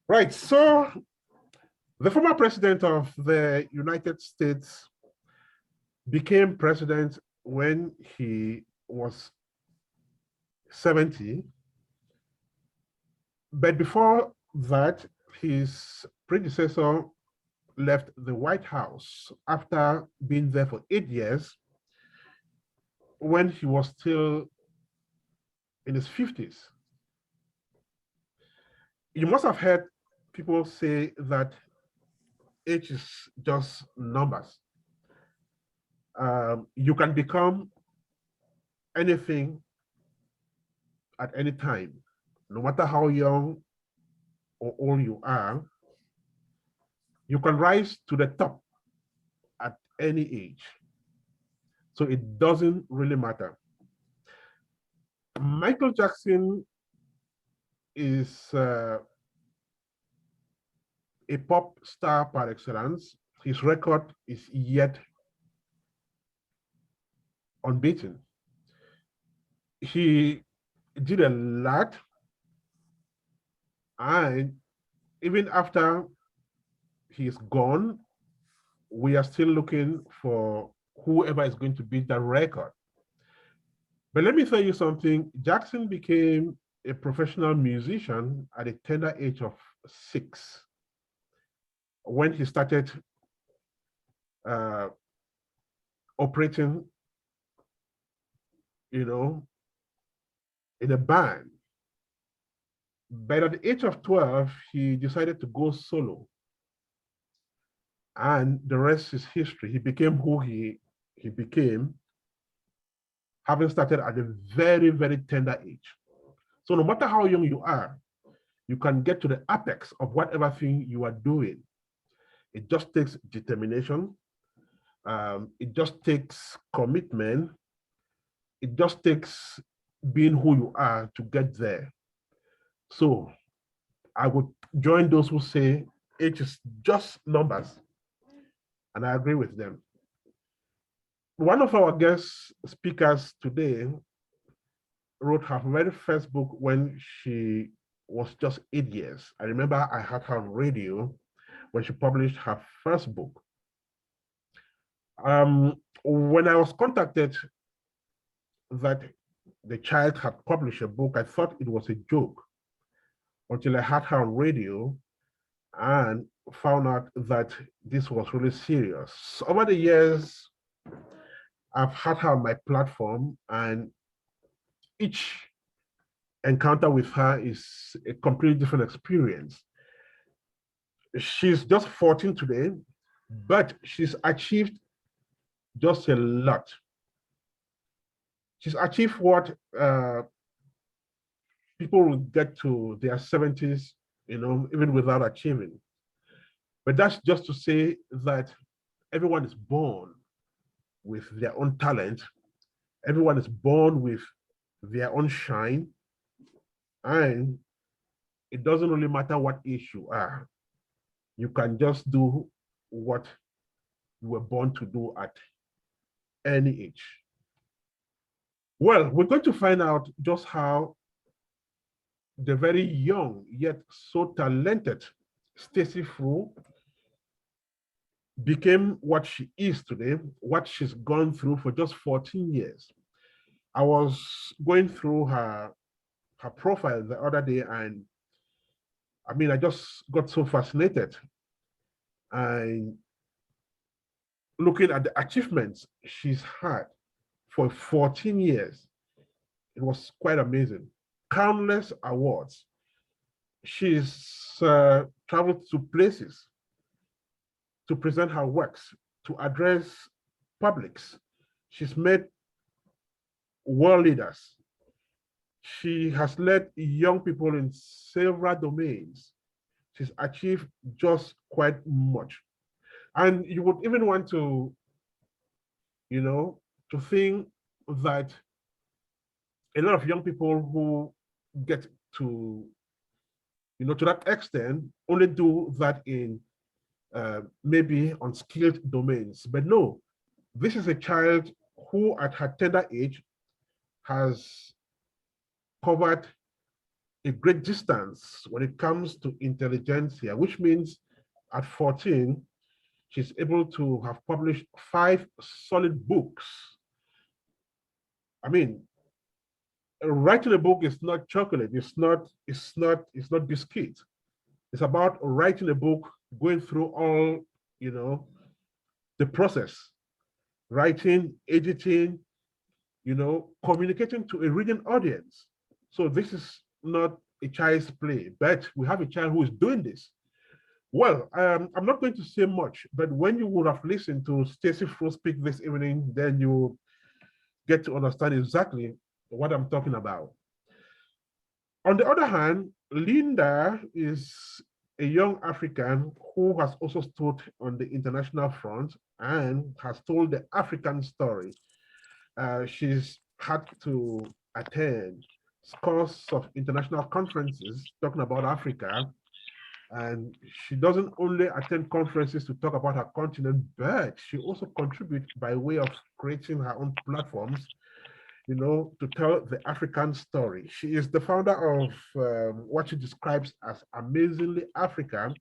Right. So the former president of the United States became president when he was 70. But before that, his predecessor left the White House after being there for 8 years when he was still in his 50s. You must have heard people say that age is just numbers. You can become anything at any time, no matter how young or old you are. You can rise to the top at any age. So it doesn't really matter. Michael Jackson is a pop star par excellence. His record is yet unbeaten. He did a lot, and even after he's gone, we are still looking for whoever is going to beat that record. But let me tell you something. Jackson became a professional musician at a tender age of 6 when he started operating, in a band. But at the age of 12, he decided to go solo. And the rest is history. He became who he became, having started at a very, very tender age. So no matter how young you are, you can get to the apex of whatever thing you are doing. It just takes determination. It just takes commitment. It just takes being who you are to get there. So I would join those who say age is just numbers. And I agree with them. One of our guest speakers today wrote her very first book when she was just 8 years. I remember I had her on radio when she published her first book. When I was contacted that the child had published a book, I thought it was a joke until I had her on radio and found out that this was really serious. Over the years, I've had her on my platform, and each encounter with her is a completely different experience. She's just 14 today, but she's achieved just a lot. She's achieved what people will get to their 70s, even without achieving. But that's just to say that everyone is born with their own talent. Everyone is born with their own shine. And it doesn't really matter what age you are. You can just do what you were born to do at any age. Well, we're going to find out just how the very young yet so talented Stacey Fru became what she is today, what she's gone through for just 14 years. I was going through her profile the other day, and I just got so fascinated. And looking at the achievements she's had for 14 years, it was quite amazing. Countless awards. She's traveled to places to present her works, to address publics. She's met world leaders. She has led young people in several domains. She's achieved just quite much. And you would even want to, to think that a lot of young people who get to, to that extent only do that in maybe unskilled domains. But no, this is a child who at her tender age has covered a great distance when it comes to intelligentsia, which means at 14, she's able to have published 5 solid books. I mean, writing a book is not chocolate, it's not biscuit. It's about writing a book, going through all, the process, writing, editing, communicating to a reading audience. So this is not a child's play, but we have a child who is doing this. Well, I'm not going to say much, but when you would have listened to Stacey Fru speak this evening, then you get to understand exactly what I'm talking about. On the other hand, Linda is a young African who has also stood on the international front and has told the African story. She's had to attend scores of international conferences talking about Africa. And she doesn't only attend conferences to talk about her continent, but she also contributes by way of creating her own platforms, to tell the African story. She is the founder of what she describes as Amazingly Africa,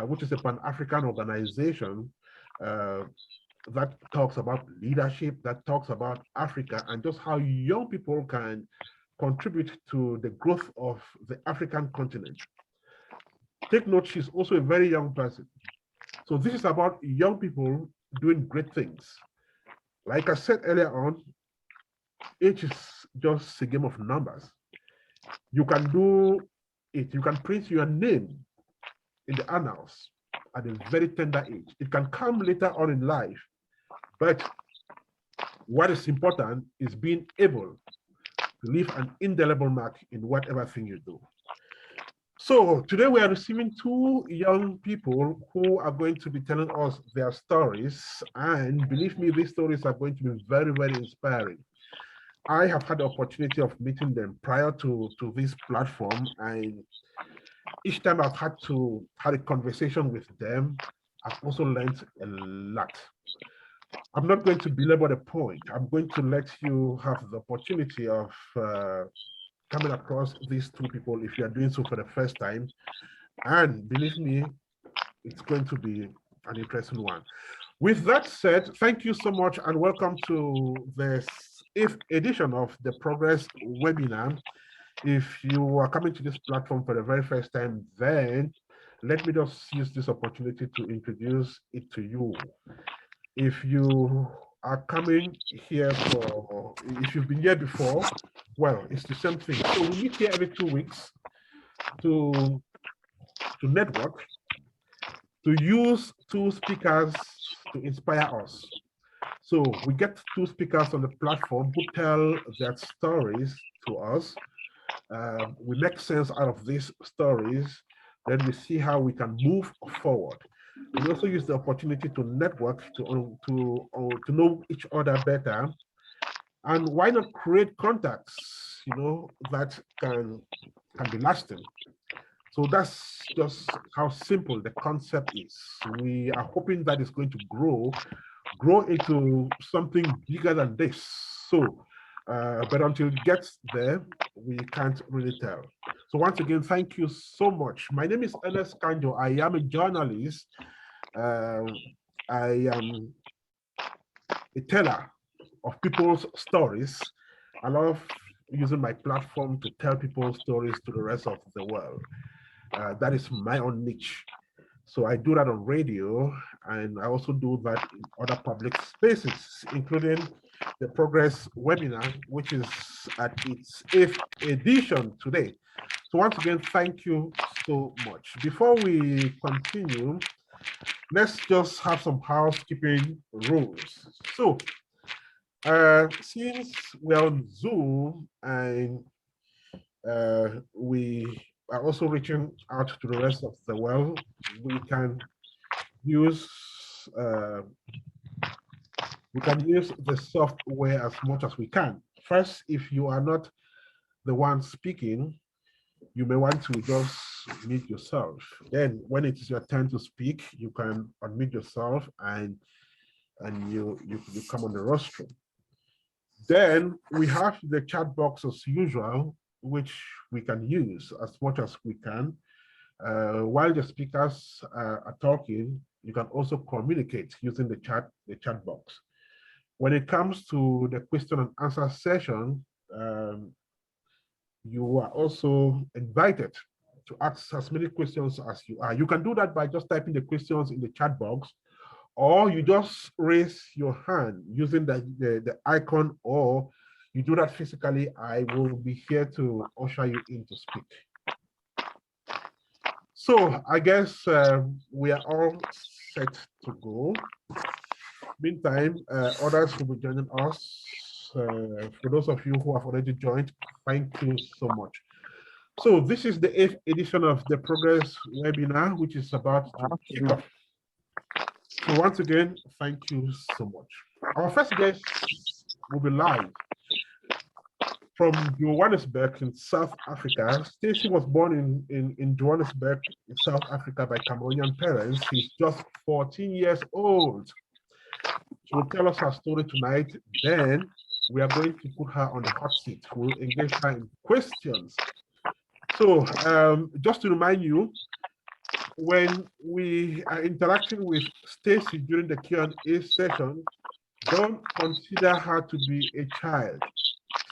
which is a Pan-African organization that talks about leadership, that talks about Africa, and just how young people can contribute to the growth of the African continent. Take note, she's also a very young person. So this is about young people doing great things. Like I said earlier on, age is just a game of numbers. You can do it, you can print your name in the annals at a very tender age. It can come later on in life, but what is important is being able to leave an indelible mark in whatever thing you do. So today we are receiving 2 young people who are going to be telling us their stories, and believe me, these stories are going to be very, very inspiring. I have had the opportunity of meeting them prior to this platform, and each time I've had a conversation with them, I've also learned a lot. I'm not going to belabor the point. I'm going to let you have the opportunity of coming across these 2 people if you are doing so for the first time. And believe me, it's going to be an interesting one. With that said, thank you so much and welcome to this 8th edition of the Progress webinar. If you are coming to this platform for the very first time, then let me just use this opportunity to introduce it to you. If you are coming here if you've been here before, well, it's the same thing. So we meet here every 2 weeks to network, to use 2 speakers to inspire us. So we get 2 speakers on the platform who tell their stories to us. We make sense out of these stories, then we see how we can move forward. We also use the opportunity to network, to know each other better, and why not create contacts, that can be lasting. So that's just how simple the concept is. We are hoping that it's going to grow into something bigger than this. So, but until it gets there, we can't really tell. So once again, thank you so much. My name is Ernest Kanjo. I am a journalist. I am a teller of people's stories. I love using my platform to tell people's stories to the rest of the world. That is my own niche. So I do that on radio, and I also do that in other public spaces, including the Progress webinar, which is at its 8th edition today. So once again, thank you so much. Before we continue, let's just have some housekeeping rules. So since we're on Zoom and we are also reaching out to the rest of the world, we can use the software as much as we can. First, if you are not the one speaking, you may want to just mute yourself. Then when it is your turn to speak, you can unmute yourself and you come on the rostrum. Then we have the chat box as usual. which we can use as much as we can. While the speakers are talking, you can also communicate using the chat box. When it comes to the question and answer session, you are also invited to ask as many questions as you are. You can do that by just typing the questions in the chat box, or you just raise your hand using the icon, or you do that physically. I will be here to usher you in to speak. So I guess we are all set to go. Meantime, others will be joining us. For those of you who have already joined, thank you so much. So this is the 8th edition of the Progress webinar, which is about to kick off. So once again, thank you so much. Our first guest will be live from Johannesburg in South Africa. Stacey was born in Johannesburg, in South Africa by Cameroonian parents. She's just 14 years old. She will tell us her story tonight. Then we are going to put her on the hot seat. We'll engage her in questions. So just to remind you, when we are interacting with Stacey during the Q&A session, don't consider her to be a child.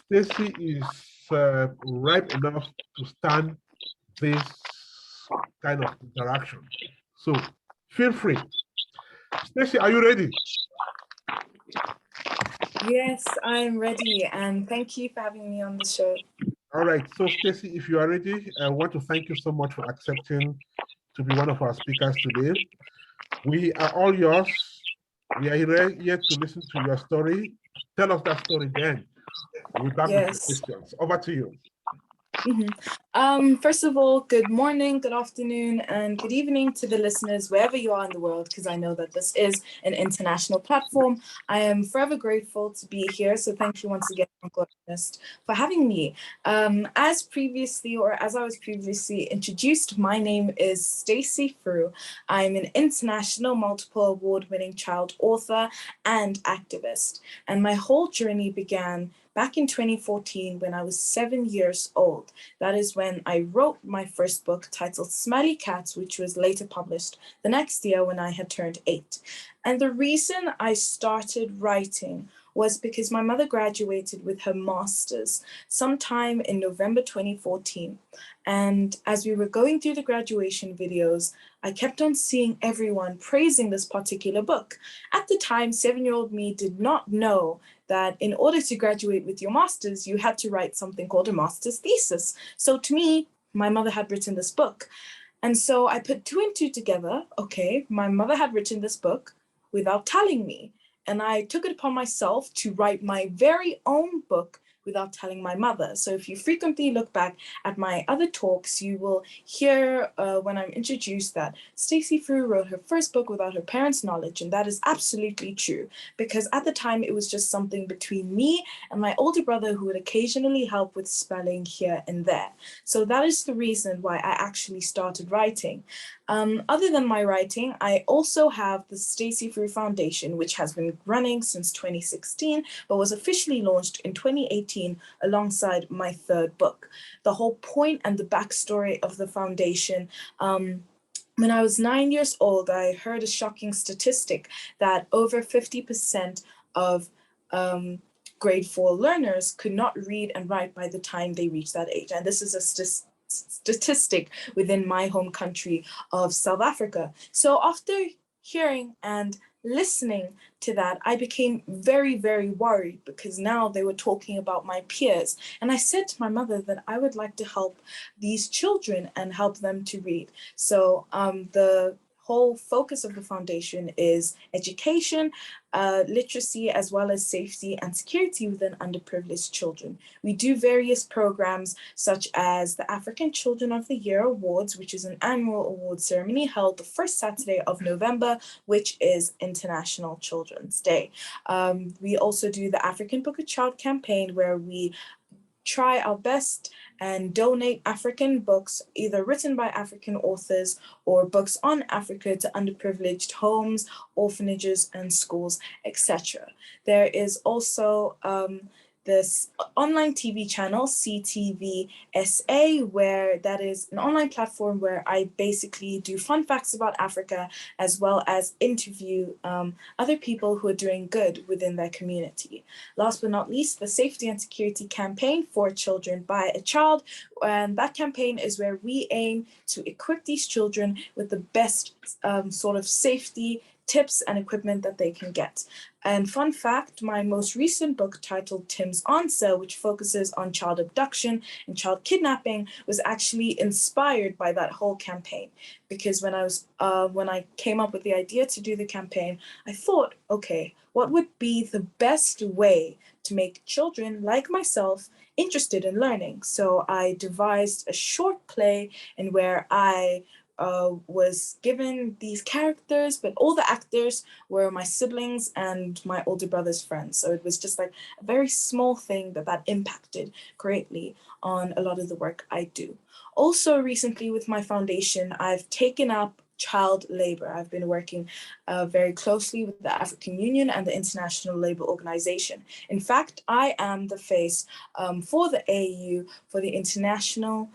Stacey is ripe enough to stand this kind of interaction. So feel free. Stacey, are you ready? Yes, I'm ready, and thank you for having me on the show. All right, so Stacey, if you are ready, I want to thank you so much for accepting to be one of our speakers today. We are all yours. We are here to listen to your story. Tell us that story then. We'll back with the questions. Over to you. First of all, good morning, good afternoon, and good evening to the listeners wherever you are in the world, because I know that this is an international platform. I am forever grateful to be here, so thank you once again, Uncle Ernest, for having me. As I was previously introduced, my name is Stacey Fru. I'm an international multiple award-winning child author and activist, and my whole journey began back in 2014 when I was 7 years old. That is when I wrote my first book titled Smelly Cats, which was later published the next year when I had turned 8. And the reason I started writing was because my mother graduated with her master's sometime in November 2014. And as we were going through the graduation videos, I kept on seeing everyone praising this particular book. At the time, 7-year-old me did not know that in order to graduate with your master's, you had to write something called a master's thesis. So to me, my mother had written this book. And so I put 2 and 2 together. Okay, my mother had written this book without telling me. And I took it upon myself to write my very own book without telling my mother. So if you frequently look back at my other talks, you will hear when I'm introduced that Stacey Fru wrote her first book without her parents' knowledge, and that is absolutely true, because at the time it was just something between me and my older brother who would occasionally help with spelling here and there. So that is the reason why I actually started writing. Other than my writing, I also have the Stacey Fru Foundation, which has been running since 2016, but was officially launched in 2018 alongside my 3rd book. The whole point and the backstory of the foundation, when I was 9 years old, I heard a shocking statistic that over 50% of grade 4 learners could not read and write by the time they reached that age. And this is a statistic within my home country of South Africa. So after hearing and listening to that, I became very, very worried, because now they were talking about my peers. And I said to my mother that I would like to help these children and help them to read. So the whole focus of the foundation is education, literacy, as well as safety and security within underprivileged children. We do various programs such as the African Children of the Year Awards, which is an annual award ceremony held the first Saturday of November, which is International Children's Day. We also do the African Book a Child campaign, where we try our best and donate African books, either written by African authors or books on Africa, to underprivileged homes, orphanages, and schools, etc. There is also this online TV channel, CTV-SA, where that is an online platform where I basically do fun facts about Africa, as well as interview other people who are doing good within their community. Last but not least, the Safety and Security Campaign for Children by a Child. And that campaign is where we aim to equip these children with the best sort of safety tips and equipment that they can get. And fun fact, my most recent book titled Tim's Answer, which focuses on child abduction and child kidnapping, was actually inspired by that whole campaign. Because when I came up with the idea to do the campaign, I thought, okay, what would be the best way to make children like myself interested in learning? So I devised a short play in where I was given these characters, but all the actors were my siblings and my older brother's friends. So it was just like a very small thing that impacted greatly on a lot of the work I do. Also recently with my foundation, I've taken up child labor. I've been working very closely with the African Union and the International Labour Organization. In fact, I am the face for the AU for the international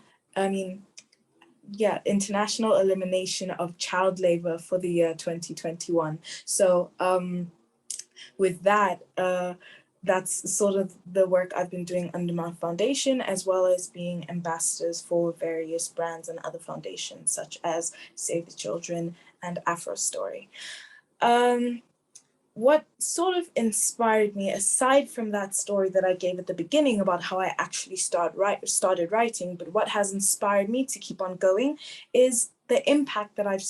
elimination of child labor for the year 2021. So with that, that's sort of the work I've been doing under my foundation, as well as being ambassadors for various brands and other foundations, such as Save the Children and Afro Story. What sort of inspired me, aside from that story that I gave at the beginning about how I actually started writing, but what has inspired me to keep on going is the impact that I've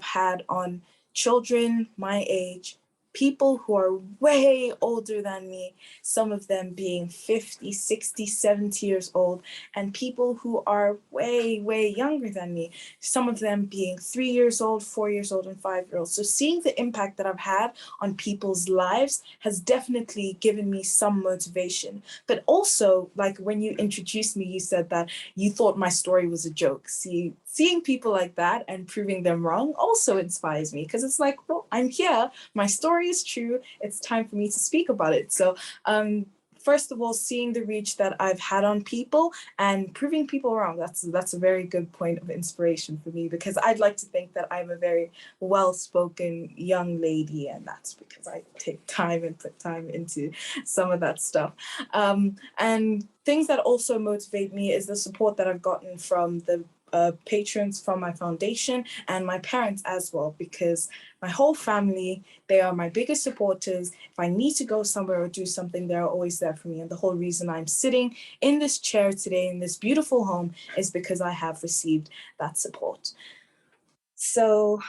had on children my age, people who are way older than me, some of them being 50, 60, 70 years old, and people who are way, way younger than me, some of them being 3 years old, 4 years old, and 5-year-olds. So seeing the impact that I've had on people's lives has definitely given me some motivation. But also, like when you introduced me, you said that you thought my story was a joke. Seeing people like that and proving them wrong also inspires me, because it's like, well, I'm here, my story is true, it's time for me to speak about it. So first of all, seeing the reach that I've had on people and proving people wrong, that's a very good point of inspiration for me, because I'd like to think that I'm a very well-spoken young lady, and that's because I take time and put time into some of that stuff. And things that also motivate me is the support that I've gotten from the patrons from my foundation and my parents as well, because my whole family, they are my biggest supporters. If I need to go somewhere or do something, they're always there for me. And the whole reason I'm sitting in this chair today in this beautiful home is because I have received that support. So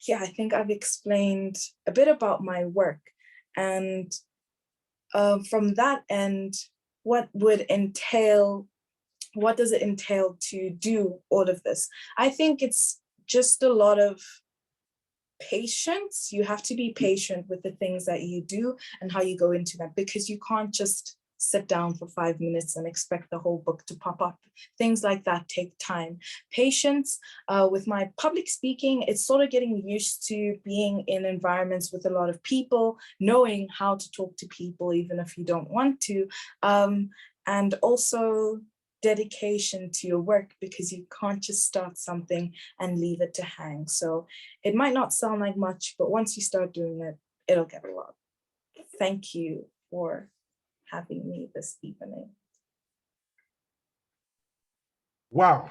yeah, I think I've explained a bit about my work. And from that end, what does it entail to do all of this? I think it's just a lot of patience. You have to be patient with the things that you do and how you go into them, because you can't just sit down for 5 minutes and expect the whole book to pop up. Things like that take time. Patience with my public speaking, it's sort of getting used to being in environments with a lot of people, knowing how to talk to people even if you don't want to, and also dedication to your work, because you can't just start something and leave it to hang. So it might not sound like much, but once you start doing it, it'll get a lot. Thank you for having me this evening. Wow,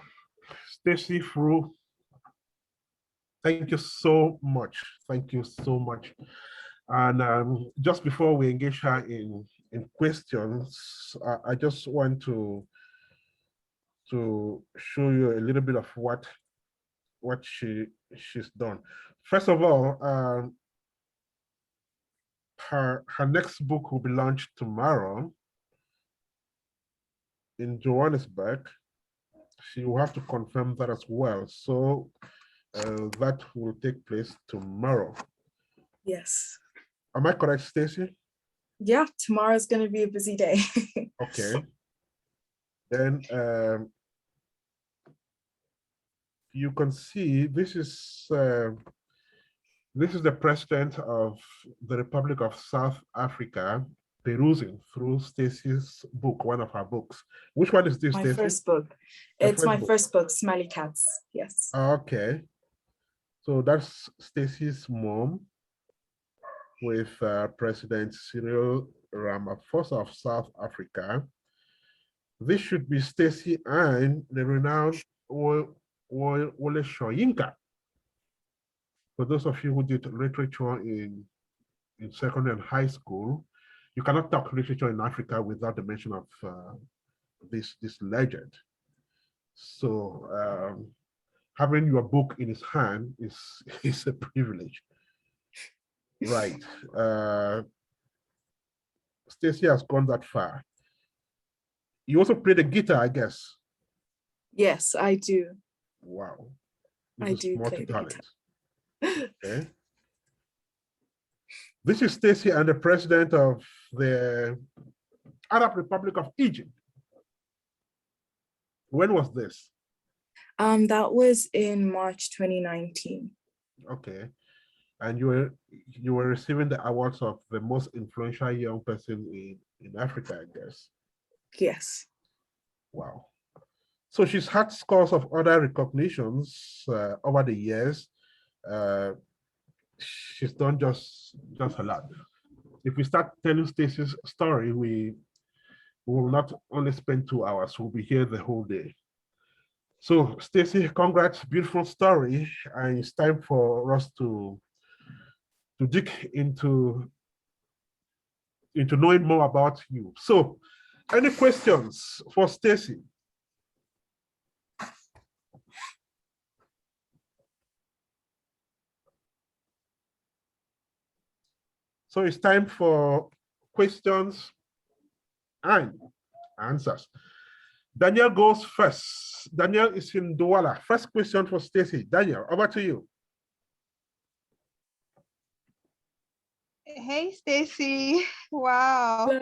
Stacey Fru, thank you so much. Thank you so much. And just before we engage her in questions, I just want to show you a little bit of what she's done. First of all, her next book will be launched tomorrow in Johannesburg. She will have to confirm that as well. So that will take place tomorrow. Yes. Am I correct, Stacey? Yeah, tomorrow's going to be a busy day. Okay. Then you can see this is the president of the Republic of South Africa, perusing through Stacey's book, one of her books. Which one is this, My Stacey? first book. It's my first book, Smelly Cats. Yes. Okay. So that's Stacey's mom with President Cyril Ramaphosa of South Africa. This should be Stacey and the renowned Wole Soyinka. For those of you who did literature in secondary and high school, you cannot talk literature in Africa without the mention of this legend. So having your book in his hand is a privilege. Right. Stacey has gone that far. You also play the guitar, I guess. Yes, I do. Wow. I do play the guitar. Okay. This is Stacey and the president of the Arab Republic of Egypt. When was this? That was in March 2019. Okay. And you were receiving the awards of the most influential young person in Africa, I guess. Yes. Wow. So she's had scores of other recognitions over the years. She's done just a lot. If we start telling Stacey's story, we will not only spend 2 hours, we'll be here the whole day. So Stacey, congrats, beautiful story. And it's time for us to dig into knowing more about you. So any questions for Stacey? So it's time for questions and answers. Daniel goes first. Daniel is in Douala. First question for Stacey. Daniel, over to you. Hey, Stacey. Wow.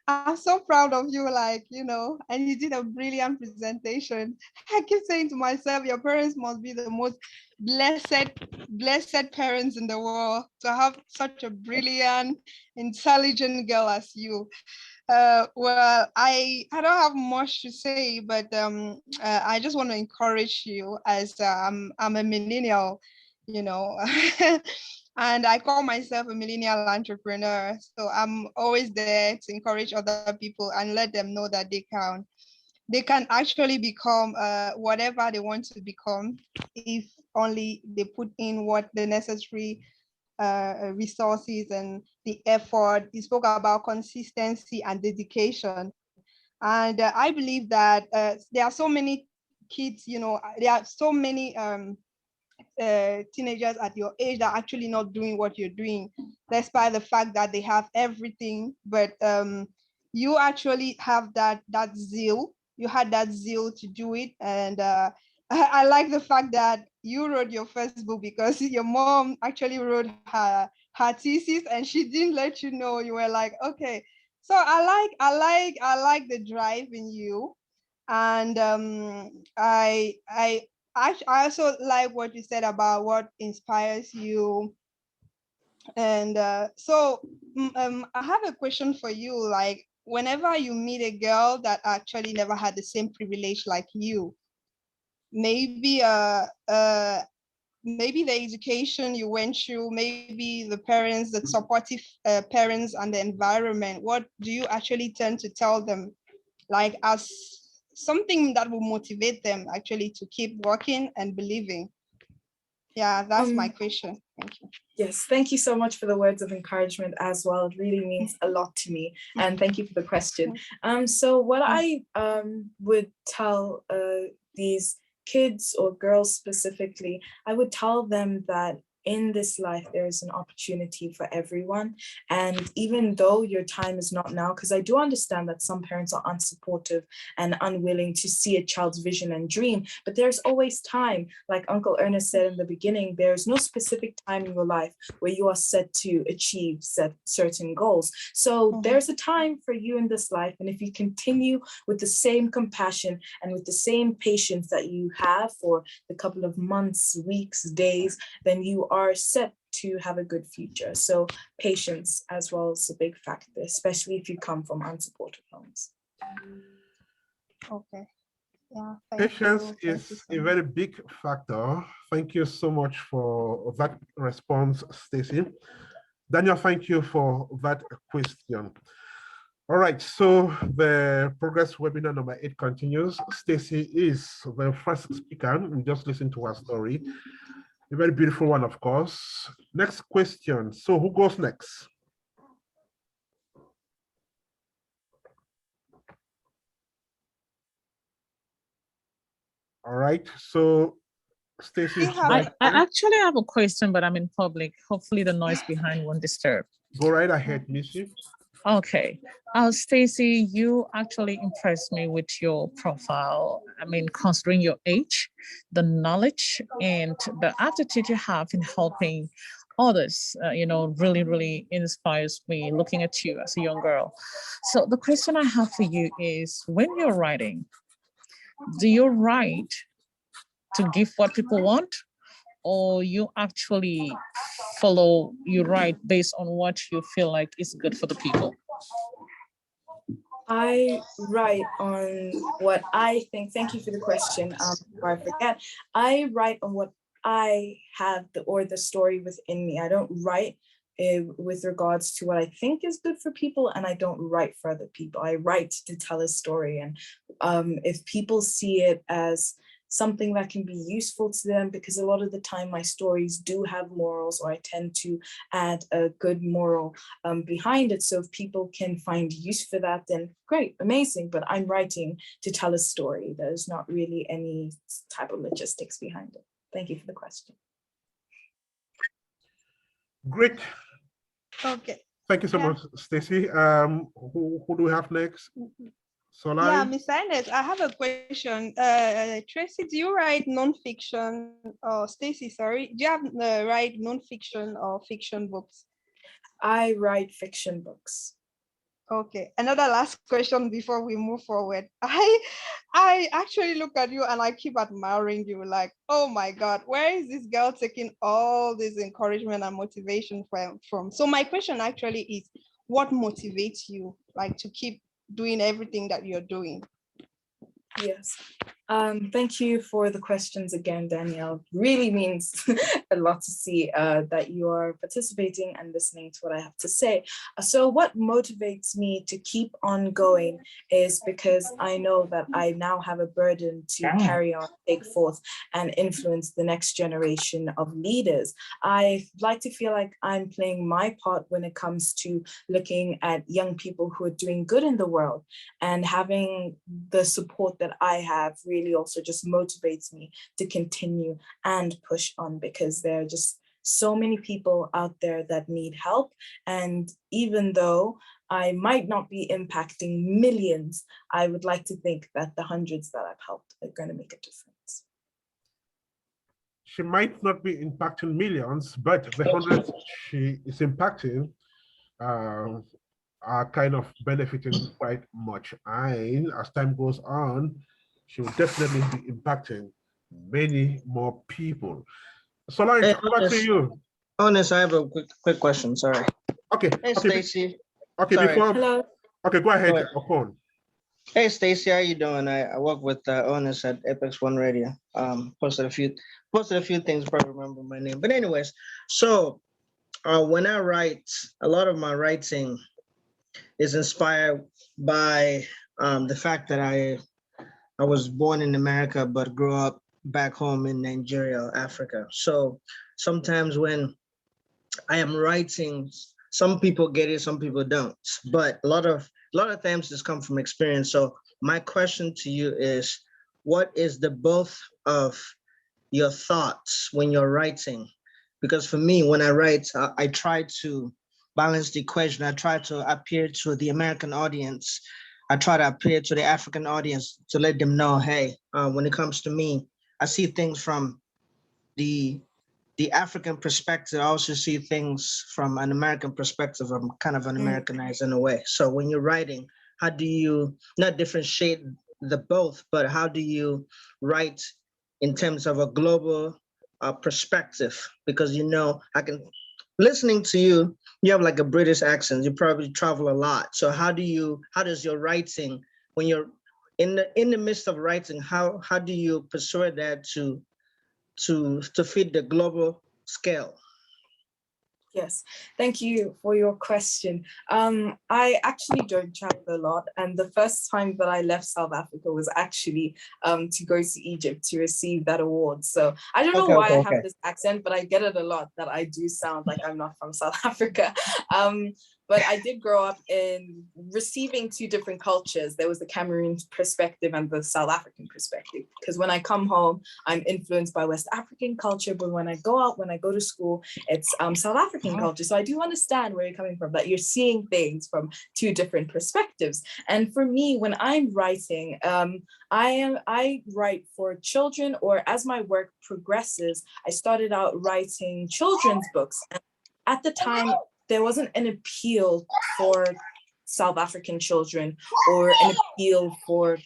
I'm so proud of you, and you did a brilliant presentation. I keep saying to myself, your parents must be the most blessed parents in the world to have such a brilliant, intelligent girl as you. Well, I don't have much to say, but I just want to encourage you as I'm a millennial, and I call myself a millennial entrepreneur. So I'm always there to encourage other people and let them know that they can actually become whatever they want to become if only they put in what the necessary resources and the effort. You spoke about consistency and dedication. And I believe that there are so many kids, there are so many teenagers at your age that are actually not doing what you're doing, despite the fact that they have everything. But you actually have that zeal. You had that zeal to do it. And I like the fact that you wrote your first book because your mom actually wrote her thesis and she didn't let you know. You were like, okay. So I like the drive in you. And I also like what you said about what inspires you. And so I have a question for you. Like, whenever you meet a girl that actually never had the same privilege like you, maybe maybe the education you went through, maybe the parents, the supportive parents and the environment, what do you actually tend to tell them, like as something that will motivate them actually to keep working and believing? Yeah, that's my question. Thank you. Yes, thank you so much for the words of encouragement as well. It really means a lot to me. And thank you for the question. So what I would tell these kids or girls specifically, I would tell them that in this life, there is an opportunity for everyone. And even though your time is not now, because I do understand that some parents are unsupportive and unwilling to see a child's vision and dream, but there's always time. Like Uncle Ernest said in the beginning, there's no specific time in your life where you are set to achieve certain goals. So there's a time for you in this life. And if you continue with the same compassion and with the same patience that you have for the couple of months, weeks, days, then you are set to have a good future. So patience as well is a big factor, especially if you come from unsupported homes. Okay. Yeah, thank Patience you. Thank you is so a much. very big factor. Thank you so much for that response, Stacey. Daniel, thank you for that question. All right, so the progress webinar number 8 continues. Stacey is the first speaker. We just listened to her story. A very beautiful one, of course. Next question. So who goes next? All right, so Stacey. I actually have a question, but I'm in public. Hopefully the noise behind won't disturb. Go right ahead, Missy. Okay. Stacey, you actually impressed me with your profile. I mean, considering your age, the knowledge, and the aptitude you have in helping others, really, really inspires me looking at you as a young girl. So the question I have for you is, when you're writing, do you write to give what people want, or you actually you write based on what you feel like is good for the people? I write on what I think. Thank you for the question. Before I forget, I write on what I have the story within me. I don't write with regards to what I think is good for people, and I don't write for other people. I write to tell a story, and if people see it as something that can be useful to them, because a lot of the time my stories do have morals, or I tend to add a good moral behind it. So if people can find use for that, then great, amazing. But I'm writing to tell a story. There's not really any type of logistics behind it. Thank you for the question. Great. Okay. Thank you so much, Stacey. Who do we have next? Solai? Yeah, Miss Ines, I have a question. Tracy, do you write nonfiction, or Stacey, sorry, do you have write nonfiction or fiction books? I write fiction books. Okay, another last question before we move forward. I actually look at you and I keep admiring you, like, oh my God, where is this girl taking all this encouragement and motivation from? So my question actually is, what motivates you, like, to keep doing everything that you're doing? Yes. Thank you for the questions again, Danielle. Really means a lot to see that you are participating and listening to what I have to say. So what motivates me to keep on going is because I know that I now have a burden to carry on, take forth, and influence the next generation of leaders. I like to feel like I'm playing my part when it comes to looking at young people who are doing good in the world, and having the support that I have really also just motivates me to continue and push on, because there are just so many people out there that need help. And even though I might not be impacting millions, I would like to think that the hundreds that I've helped are going to make a difference. She might not be impacting millions, but the hundreds she is impacting are kind of benefiting quite much. And as time goes on, she will definitely be impacting many more people. So, like, Hey, over to you. Honest, I have a quick question. Sorry. Okay. Hey, okay. Stacey. Okay, Sorry. before. Hello. Okay, go ahead, Go ahead. Okon. Hey, Stacey, how you doing? I work with Honest at Apex One Radio. Posted a few things. Probably remember my name, but anyways, so when I write, a lot of my writing is inspired by the fact that I was born in America but grew up back home in Nigeria, Africa. So sometimes when I am writing, some people get it, some people don't. But a lot of times this come from experience. So my question to you is, what is the both of your thoughts when you're writing? Because for me, when I write, I try to balance the equation. I try to appear to the American audience. I try to appear to the African audience to let them know, hey, when it comes to me, I see things from the African perspective. I also see things from an American perspective. I'm kind of an Americanized in a way. So when you're writing, how do you not differentiate the both, but how do you write in terms of a global perspective, because I can, listening to you, you have like a British accent. You probably travel a lot. So how does your writing, when you're in the midst of writing, how do you persuade that to fit the global scale? Yes, thank you for your question. I actually don't travel a lot, and the first time that I left South Africa was actually to go to Egypt to receive that award. So I don't know why I have this accent, but I get it a lot that I do sound like I'm not from South Africa. But I did grow up in receiving two different cultures. There was the Cameroonian perspective and the South African perspective. Because when I come home, I'm influenced by West African culture, but when I go out, when I go to school, it's South African culture. So I do understand where you're coming from, that you're seeing things from two different perspectives. And for me, when I'm writing, I write for children, or as my work progresses, I started out writing children's books. And at the time, there wasn't an appeal for South African children or an appeal for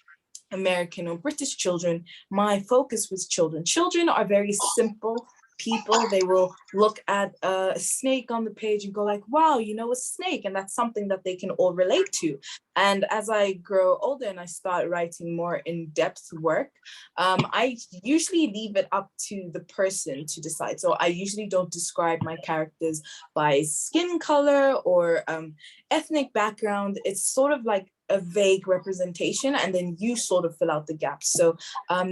American or British children. My focus was children. Children are very simple people. They will look at a snake on the page and go like, wow, a snake. And that's something that they can all relate to. And as I grow older and I start writing more in-depth work, I usually leave it up to the person to decide. So I usually don't describe my characters by skin color or ethnic background. It's sort of like a vague representation, and then you sort of fill out the gaps. So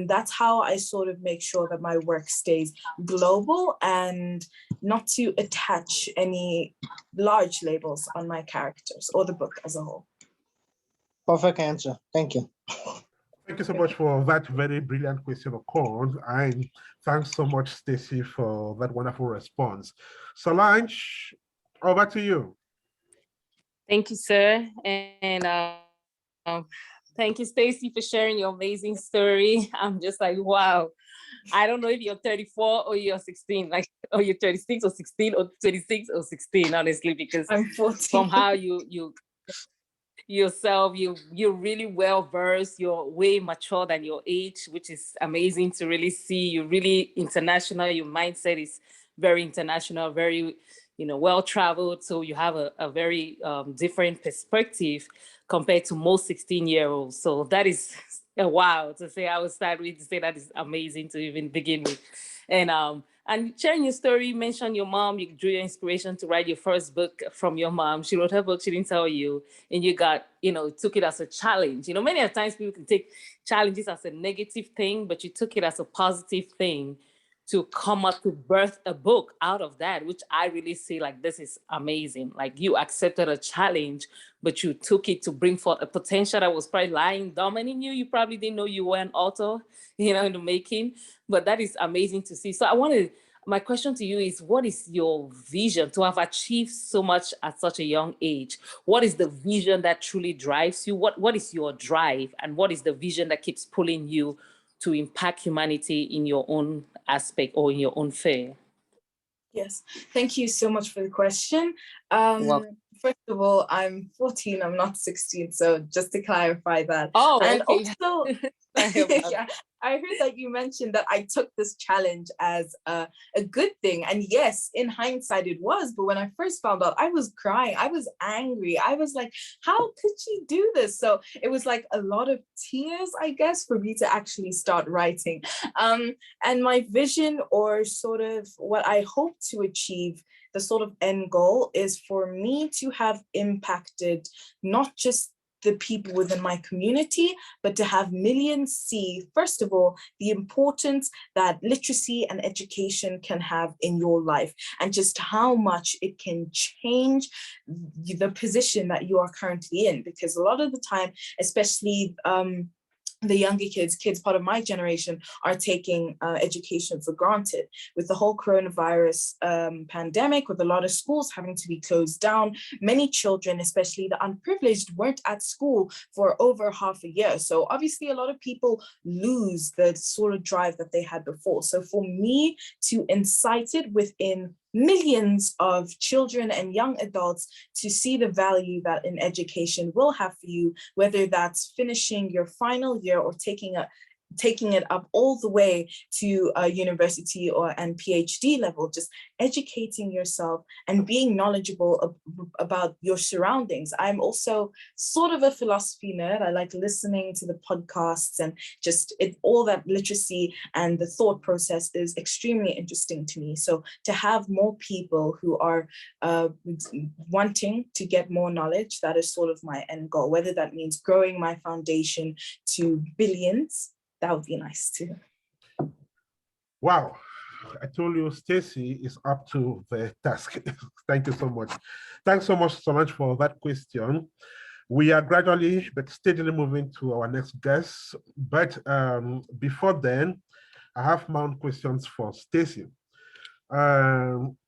that's how I sort of make sure that my work stays global and not to attach any large labels on my characters or the book as a whole. Perfect answer. Thank you. Thank you so much for that very brilliant question, of course. And thanks so much, Stacey, for that wonderful response. Solange, over to you. Thank you, sir. And thank you, Stacey, for sharing your amazing story. I'm just like, wow. I don't know if you're 34 or you're 16, like, or you're 36 or 16 or 26 or 16, honestly, because I'm 14. From how you yourself, you're really well versed, you're way mature than your age, which is amazing to really see. You're really international. Your mindset is very international, very well-traveled. So you have a very different perspective compared to most 16-year-olds. So that is a wow to say. I would start with to say that is amazing to even begin with. And sharing your story, you mentioned your mom, you drew your inspiration to write your first book from your mom. She wrote her book, she didn't tell you, and you got, took it as a challenge. Many times people can take challenges as a negative thing, but you took it as a positive thing to come up to birth a book out of that, which I really see like, this is amazing. Like, you accepted a challenge, but you took it to bring forth a potential that was probably lying dormant in you. You probably didn't know you were an author, in the making, but that is amazing to see. So my question to you is, what is your vision to have achieved so much at such a young age? What is the vision that truly drives you? What is your drive? And what is the vision that keeps pulling you to impact humanity in your own aspect or in your own field? Yes, thank you so much for the question. First of all, I'm 14, I'm not 16, so just to clarify that. Oh, and okay. Also, yeah, I heard that you mentioned that I took this challenge as a good thing. And yes, in hindsight it was, but when I first found out, I was crying, I was angry. I was like, how could she do this? So it was like a lot of tears, I guess, for me to actually start writing. And my vision, or sort of what I hope to achieve, the sort of end goal, is for me to have impacted not just the people within my community, but to have millions see, first of all, the importance that literacy and education can have in your life, and just how much it can change the position that you are currently in. Because a lot of the time, especially the younger kids, part of my generation, are taking education for granted. With the whole coronavirus pandemic, with a lot of schools having to be closed down, many children, especially the unprivileged, weren't at school for over half a year. So obviously a lot of people lose the sort of drive that they had before. So for me to incite it within millions of children and young adults to see the value that an education will have for you, whether that's finishing your final year or taking a taking it up all the way to a university and PhD level, just educating yourself and being knowledgeable about your surroundings. I'm also sort of a philosophy nerd. I like listening to the podcasts, and just all that literacy and the thought process is extremely interesting to me. So to have more people who are wanting to get more knowledge, that is sort of my end goal, whether that means growing my foundation to billions. That would be nice too. Wow, I told you Stacey is up to the task. Thank you so much. Thanks so much for that question. We are gradually but steadily moving to our next guest. But before then, I have my own questions for Stacey.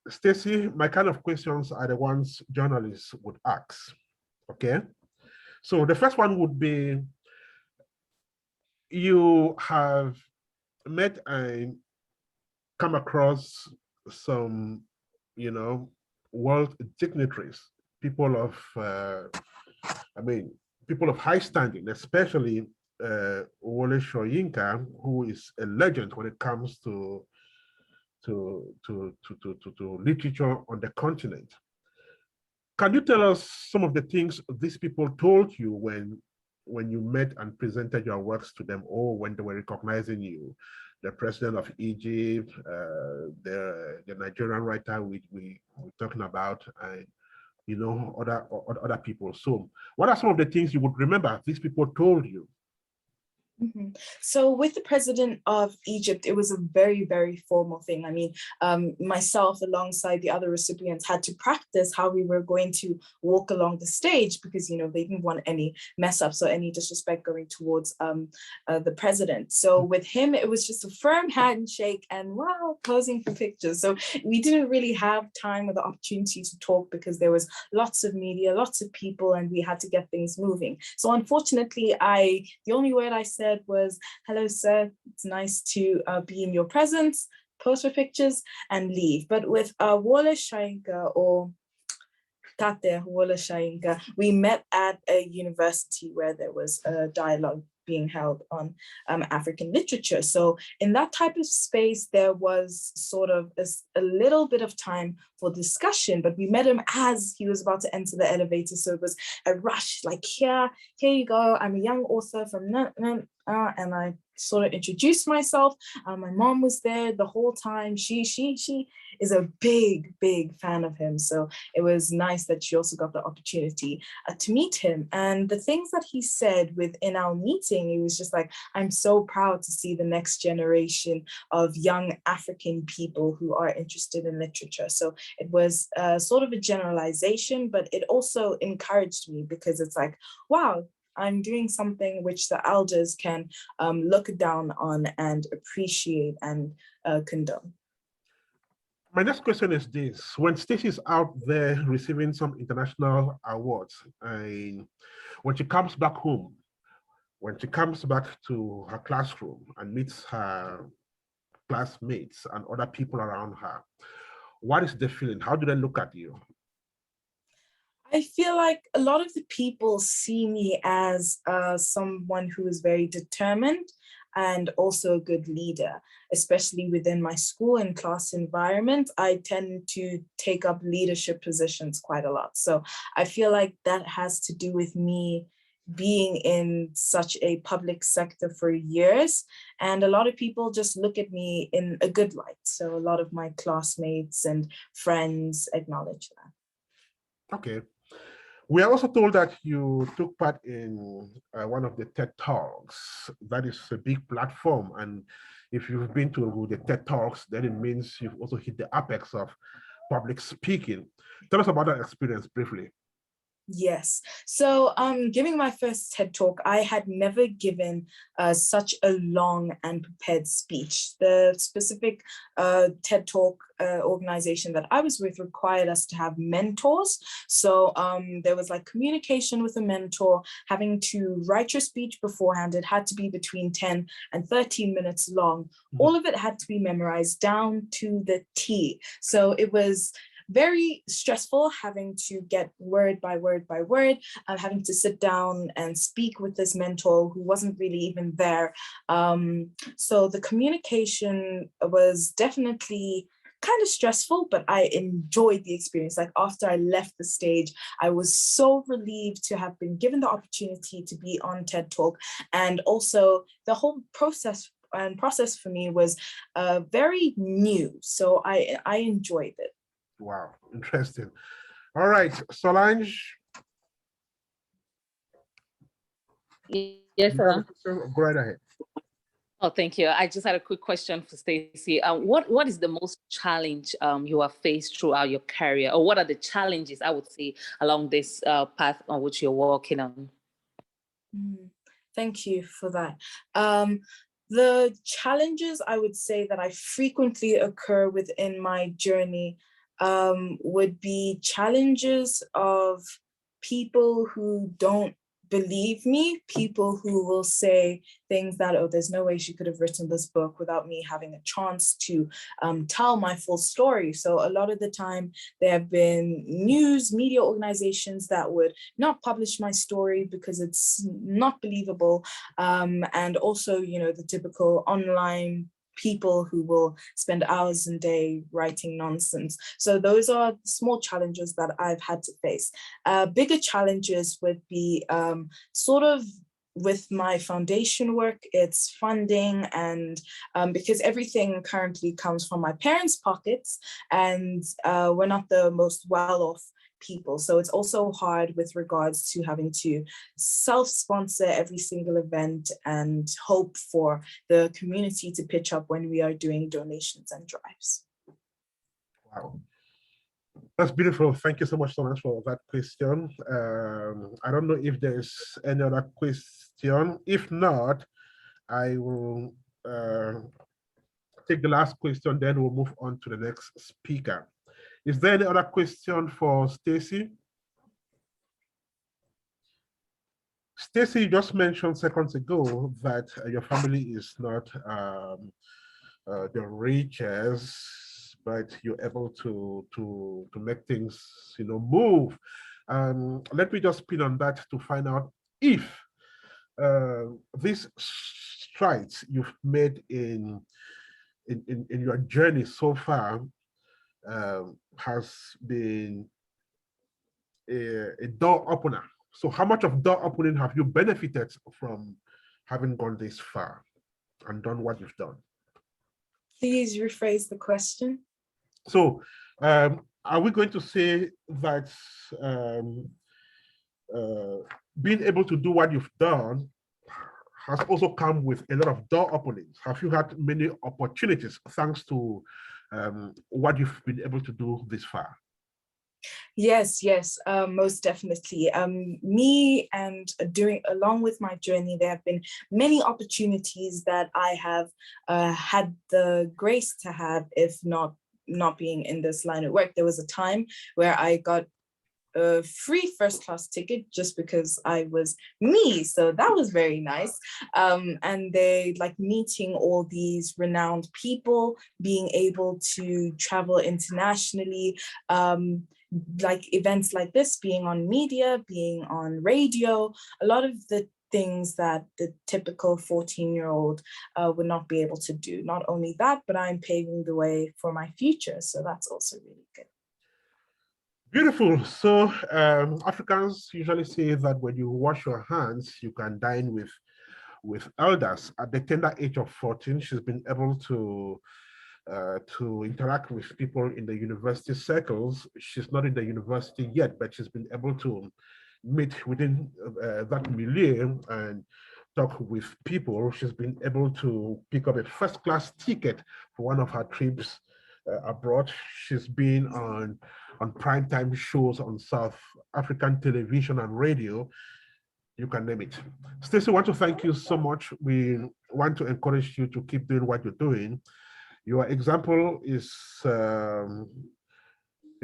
Stacey, my kind of questions are the ones journalists would ask. Okay. So the first one would be, you have met and come across some, world dignitaries, people of, people of high standing, especially Wole Soyinka, who is a legend when it comes to literature on the continent. Can you tell us some of the things these people told you when you met and presented your works to them, or when they were recognizing you? The president of Egypt, the Nigerian writer we were talking about, and other people. So what are some of the things you would remember these people told you? So with the president of Egypt, it was a very, very formal thing. I mean, myself alongside the other recipients had to practice how we were going to walk along the stage, because, they didn't want any mess ups or any disrespect going towards the president. So with him, it was just a firm handshake and wow, posing for pictures. So we didn't really have time or the opportunity to talk, because there was lots of media, lots of people, and we had to get things moving. So unfortunately, the only word I said was, "Hello, sir. It's nice to be in your presence, pose for pictures, and leave." But with Wole Soyinka, or Tate Wole Soyinka, we met at a university where there was a dialogue being held on African literature. So in that type of space, there was sort of a little bit of time for discussion, but we met him as he was about to enter the elevator. So it was a rush, like, here you go. I'm a young author from and I sort of introduced myself. My mom was there the whole time. She is a big fan of him. So it was nice that she also got the opportunity to meet him. And the things that he said within our meeting, it was just like, I'm so proud to see the next generation of young African people who are interested in literature. So it was sort of a generalization, but it also encouraged me, because it's like, wow, I'm doing something which the elders can look down on and appreciate and condone. My next question is this: when Stacey is out there receiving some international awards, and when she comes back home, when she comes back to her classroom and meets her classmates and other people around her, what is the feeling? How do they look at you? I feel like a lot of the people see me as someone who is very determined and also a good leader, especially within my school and class environment. I tend to take up leadership positions quite a lot. So I feel like that has to do with me being in such a public sector for years. And a lot of people just look at me in a good light. So a lot of my classmates and friends acknowledge that. Okay. We are also told that you took part in one of the TED Talks. That is a big platform. And if you've been to the TED Talks, then it means you've also hit the apex of public speaking. Tell us about that experience briefly. Yes. So giving my first TED Talk, I had never given such a long and prepared speech. The specific TED Talk organization that I was with required us to have mentors. So there was like communication with a mentor, having to write your speech beforehand. It had to be between 10 and 13 minutes long. All of it had to be memorized down to the T. So it was very stressful, having to get word by word by word, having to sit down and speak with this mentor who wasn't really even there. So the communication was definitely kind of stressful, but I enjoyed the experience. Like after I left the stage, I was so relieved to have been given the opportunity to be on TED Talk. And also the whole process for me was very new. So I enjoyed it. Wow, interesting. All right, Solange. Yes, sir. Go right ahead. Oh, thank you. I just had a quick question for Stacey. What is the most challenge you have faced throughout your career, or what are the challenges, I would say, along this path on which you're walking on? Thank you for that. The challenges I would say that I frequently occur within my journey would be challenges of people who don't believe me, people who will say things that, oh, there's no way she could have written this book without me having a chance to tell my full story. So a lot of the time there have been media organizations that would not publish my story because it's not believable. And also, you know, the typical online people who will spend hours a day writing nonsense. So those are small challenges that I've had to face. Bigger challenges would be sort of with my foundation work, it's funding, and because everything currently comes from my parents' pockets, and we're not the most well-off people. So it's also hard with regards to having to self-sponsor every single event and hope for the community to pitch up when we are doing donations and drives. Wow. That's beautiful. Thank you so much, Solange, for that question. I don't know if there's any other question. If not, I will take the last question, then we'll move on to the next speaker. Is there any other question for Stacey? Stacey, you just mentioned seconds ago that your family is not the richest, but you're able to make things, you know, move. Let me just pin on that to find out if these strides you've made in your journey so far has been a door opener. So how much of door opening have you benefited from having gone this far and done what you've done? Please rephrase the question. So are we going to say that being able to do what you've done has also come with a lot of door openings? Have you had many opportunities thanks to what you've been able to do this far? Yes, most definitely. Me and along with my journey, there have been many opportunities that I have had the grace to have, if not being in this line of work. There was a time where I got a free first-class ticket just because I was me. So that was very nice. And they like meeting all these renowned people, being able to travel internationally, like events like this, being on media, being on radio, a lot of the things that the typical 14-year-old would not be able to do. Not only that, but I'm paving the way for my future. So that's also really good. Beautiful. So Africans usually say that when you wash your hands, you can dine with elders. At the tender age of 14, she's been able to interact with people in the university circles. She's not in the university yet, but she's been able to meet within that milieu and talk with people. She's been able to pick up a first-class ticket for one of her trips abroad. She's been on primetime shows on South African television and radio. You can name it. Stacey, I want to thank you so much. We want to encourage you to keep doing what you're doing. Your example is a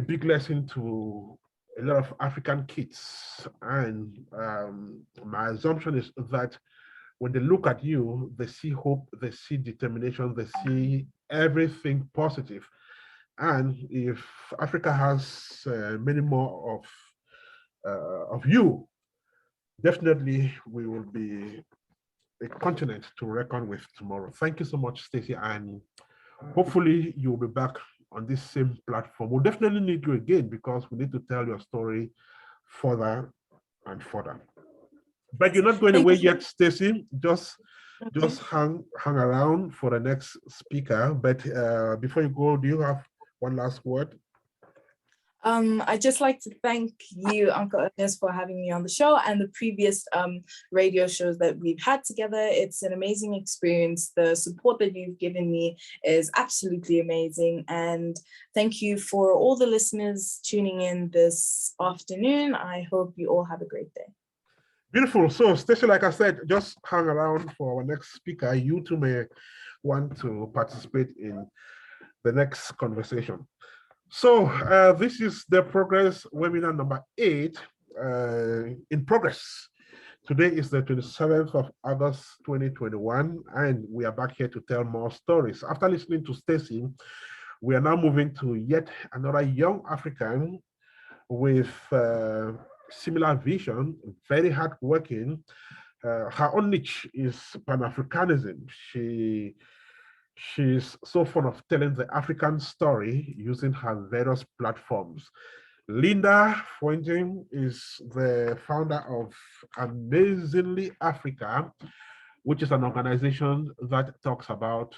big lesson to a lot of African kids. And my assumption is that when they look at you, they see hope, they see determination, they see everything positive. And if Africa has many more of you, definitely we will be a continent to reckon with tomorrow. Thank you so much, Stacey, and hopefully you'll be back on this same platform. We'll definitely need you again because we need to tell your story further and further. But you're not going away yet, Stacey. Just hang around for the next speaker. But before you go, do you have one last word? I'd just like to thank you, Uncle Ernest, for having me on the show and the previous radio shows that we've had together. It's an amazing experience. The support that you've given me is absolutely amazing. And thank you for all the listeners tuning in this afternoon. I hope you all have a great day. Beautiful. So, Stacey, like I said, just hang around for our next speaker. You too may want to participate in the next conversation. So this is the Progress webinar number 8 in progress. Today is the 27th of August, 2021, and we are back here to tell more stories. After listening to Stacey, we are now moving to yet another young African with similar vision, very hardworking. Her own niche is Pan-Africanism. She's so fond of telling the African story using her various platforms. Linda Fuenting is the founder of Amazingly Africa, which is an organization that talks about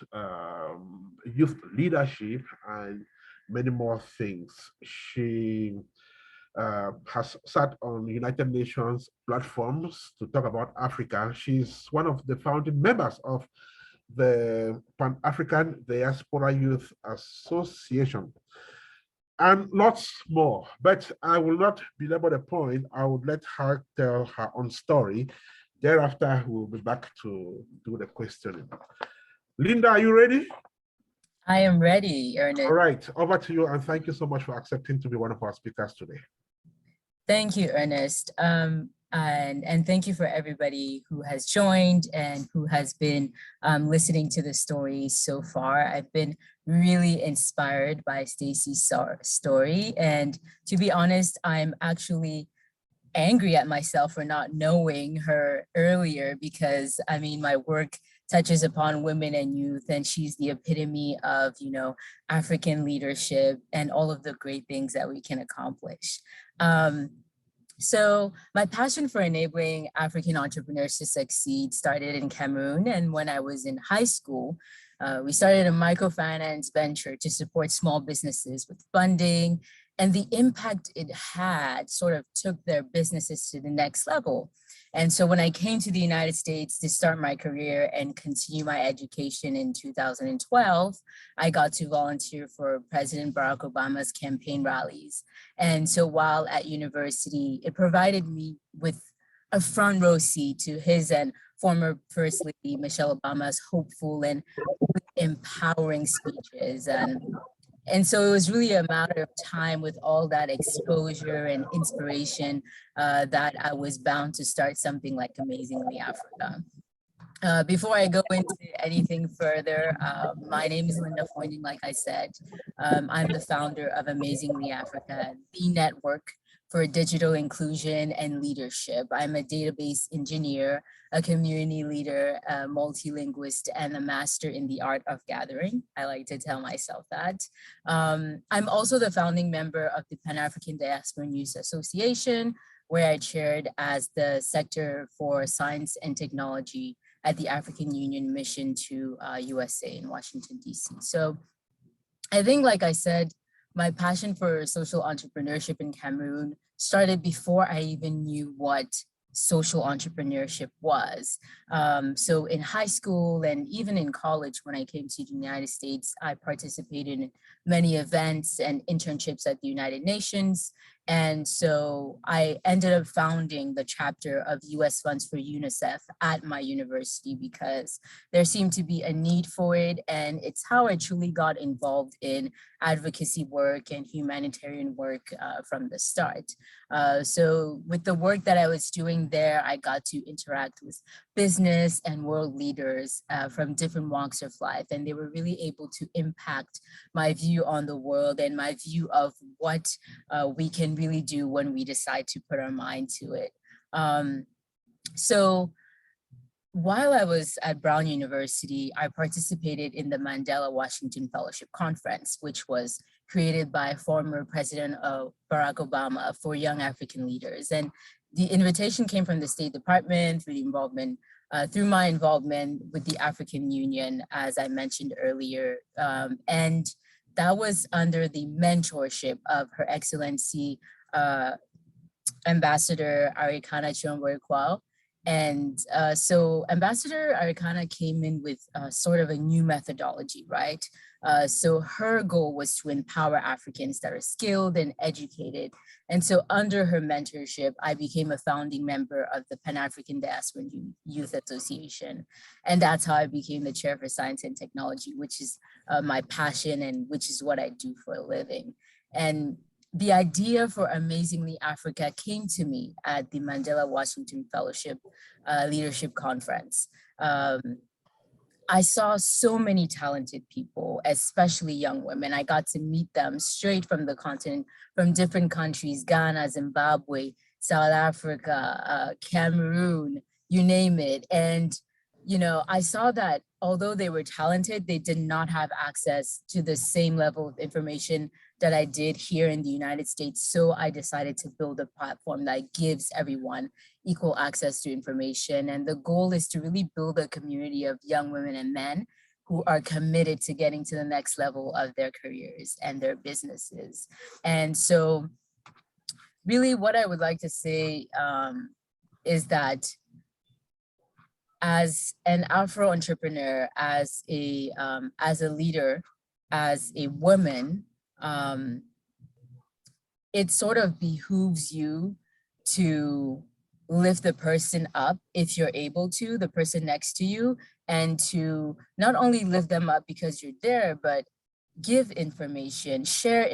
youth leadership and many more things. She has sat on United Nations platforms to talk about Africa. She's one of the founding members of the Pan-African Diaspora Youth Association, and lots more. But I will not belabor the point. I would let her tell her own story. Thereafter, we'll be back to do the questioning. Linda, are you ready? I am ready, Ernest. All right, over to you, and thank you so much for accepting to be one of our speakers today. Thank you, Ernest. And thank you for everybody who has joined and who has been listening to the story so far. I've been really inspired by Stacey's story. And to be honest, I'm actually angry at myself for not knowing her earlier because, I mean, my work touches upon women and youth, and she's the epitome of, you know, African leadership and all of the great things that we can accomplish. So my passion for enabling African entrepreneurs to succeed started in Cameroon. And when I was in high school, we started a microfinance venture to support small businesses with funding, and the impact it had sort of took their businesses to the next level. And so when I came to the United States to start my career and continue my education in 2012, I got to volunteer for President Barack Obama's campaign rallies. And so while at university, it provided me with a front row seat to his and former First Lady Michelle Obama's hopeful and empowering speeches. And so it was really a matter of time with all that exposure and inspiration that I was bound to start something like Amazingly Africa. Before I go into anything further, my name is Linda Foyning, like I said. I'm the founder of Amazingly Africa, the network for digital inclusion and leadership. I'm a database engineer, a community leader, a multilinguist, and a master in the art of gathering. I like to tell myself that. I'm also the founding member of the Pan-African Diaspora Youth Association, where I chaired as the Sector for Science and Technology at the African Union Mission to USA in Washington, DC. So I think, like I said, my passion for social entrepreneurship in Cameroon started before I even knew what social entrepreneurship was. So in high school and even in college, when I came to the United States, I participated in many events and internships at the United Nations. And so I ended up founding the chapter of US Funds for UNICEF at my university because there seemed to be a need for it. And it's how I truly got involved in advocacy work and humanitarian work from the start. So with the work that I was doing there, I got to interact with business and world leaders from different walks of life. And they were really able to impact my view on the world and my view of what we can really do when we decide to put our mind to it. So while I was at Brown University, I participated in the Mandela Washington Fellowship Conference, which was created by former President Barack Obama for young African leaders. And the invitation came from the State Department through my involvement with the African Union, as I mentioned earlier. And that was under the mentorship of Her Excellency Ambassador Arikana Chiombo-Equal. And so Ambassador Arikana came in with sort of a new methodology, right? So her goal was to empower Africans that are skilled and educated. And so under her mentorship, I became a founding member of the Pan-African Diasporan Youth Association. And that's how I became the chair for science and technology, which is my passion and which is what I do for a living. And the idea for Amazingly Africa came to me at the Mandela Washington Fellowship Leadership Conference. I saw so many talented people, especially young women. I got to meet them straight from the continent, from different countries, Ghana, Zimbabwe, South Africa, Cameroon, you name it. And, you know, I saw that although they were talented, they did not have access to the same level of information that I did here in the United States. So I decided to build a platform that gives everyone equal access to information. And the goal is to really build a community of young women and men who are committed to getting to the next level of their careers and their businesses. And so really what I would like to say is that as an Afro entrepreneur, as a leader, as a woman, it sort of behooves you to lift the person up if you're able to, the person next to you, and to not only lift them up because you're there, but give information, share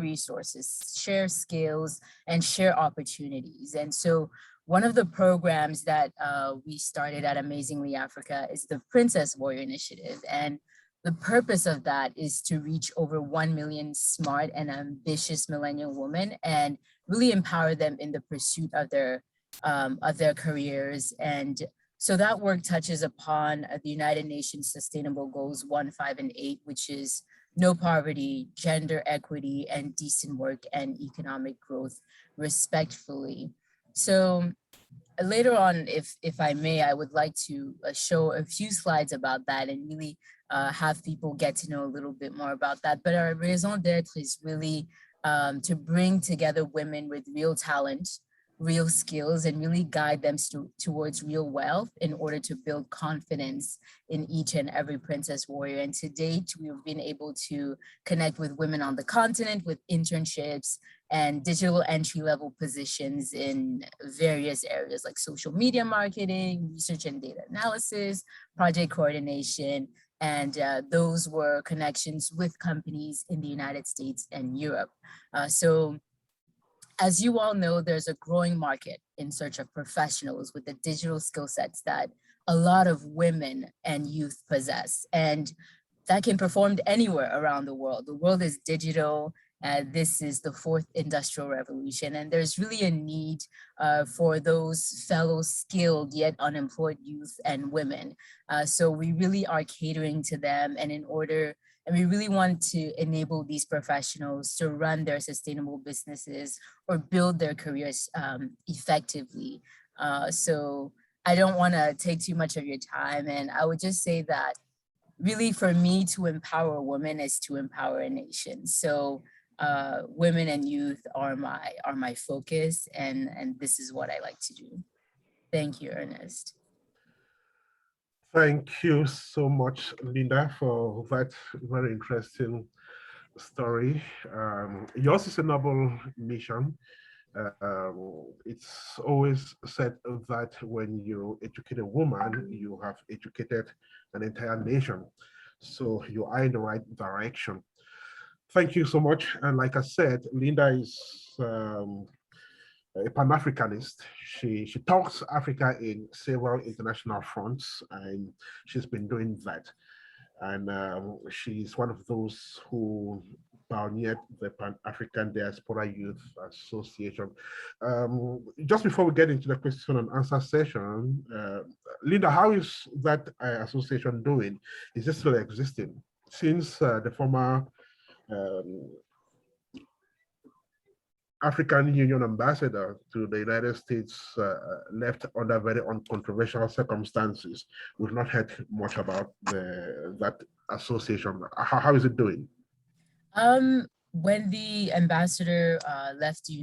resources, share skills, and share opportunities. And so one of the programs that we started at Amazingly Africa is the Princess Warrior Initiative. And the purpose of that is to reach over 1 million smart and ambitious millennial women and really empower them in the pursuit of their careers. And so that work touches upon the United Nations Sustainable Goals 1, 5, and 8, which is no poverty, gender equity, and decent work and economic growth, respectfully. So later on, if I may, I would like to show a few slides about that and really have people get to know a little bit more about that. But our raison d'etre is really to bring together women with real talent, real skills, and really guide them towards real wealth in order to build confidence in each and every princess warrior. And to date, we've been able to connect with women on the continent with internships and digital entry-level positions in various areas like social media marketing, research and data analysis, project coordination, and those were connections with companies in the United States and Europe. So as you all know, there's a growing market in search of professionals with the digital skill sets that a lot of women and youth possess, and that can perform anywhere around the world. The world is digital. This is the 4th industrial revolution, and there's really a need for those fellow skilled yet unemployed youth and women. So we really are catering to them, and we really want to enable these professionals to run their sustainable businesses or build their careers effectively. So I don't want to take too much of your time, and I would just say that really for me to empower a woman is to empower a nation. So women and youth are my focus, and this is what I like to do. Thank you, Ernest. Thank you so much, Linda, for that very interesting story. Yours is a noble mission. It's always said that when you educate a woman, you have educated an entire nation. So you are in the right direction. Thank you so much. And like I said, Linda is a Pan-Africanist. She talks Africa in several international fronts, and she's been doing that. And she's one of those who pioneered the Pan-African Diaspora Youth Association. Just before we get into the question and answer session, Linda, how is that association doing? Is it still existing? Since the former African Union ambassador to the United States left under very uncontroversial circumstances, we've not heard much about that association. How is it doing? When the ambassador left the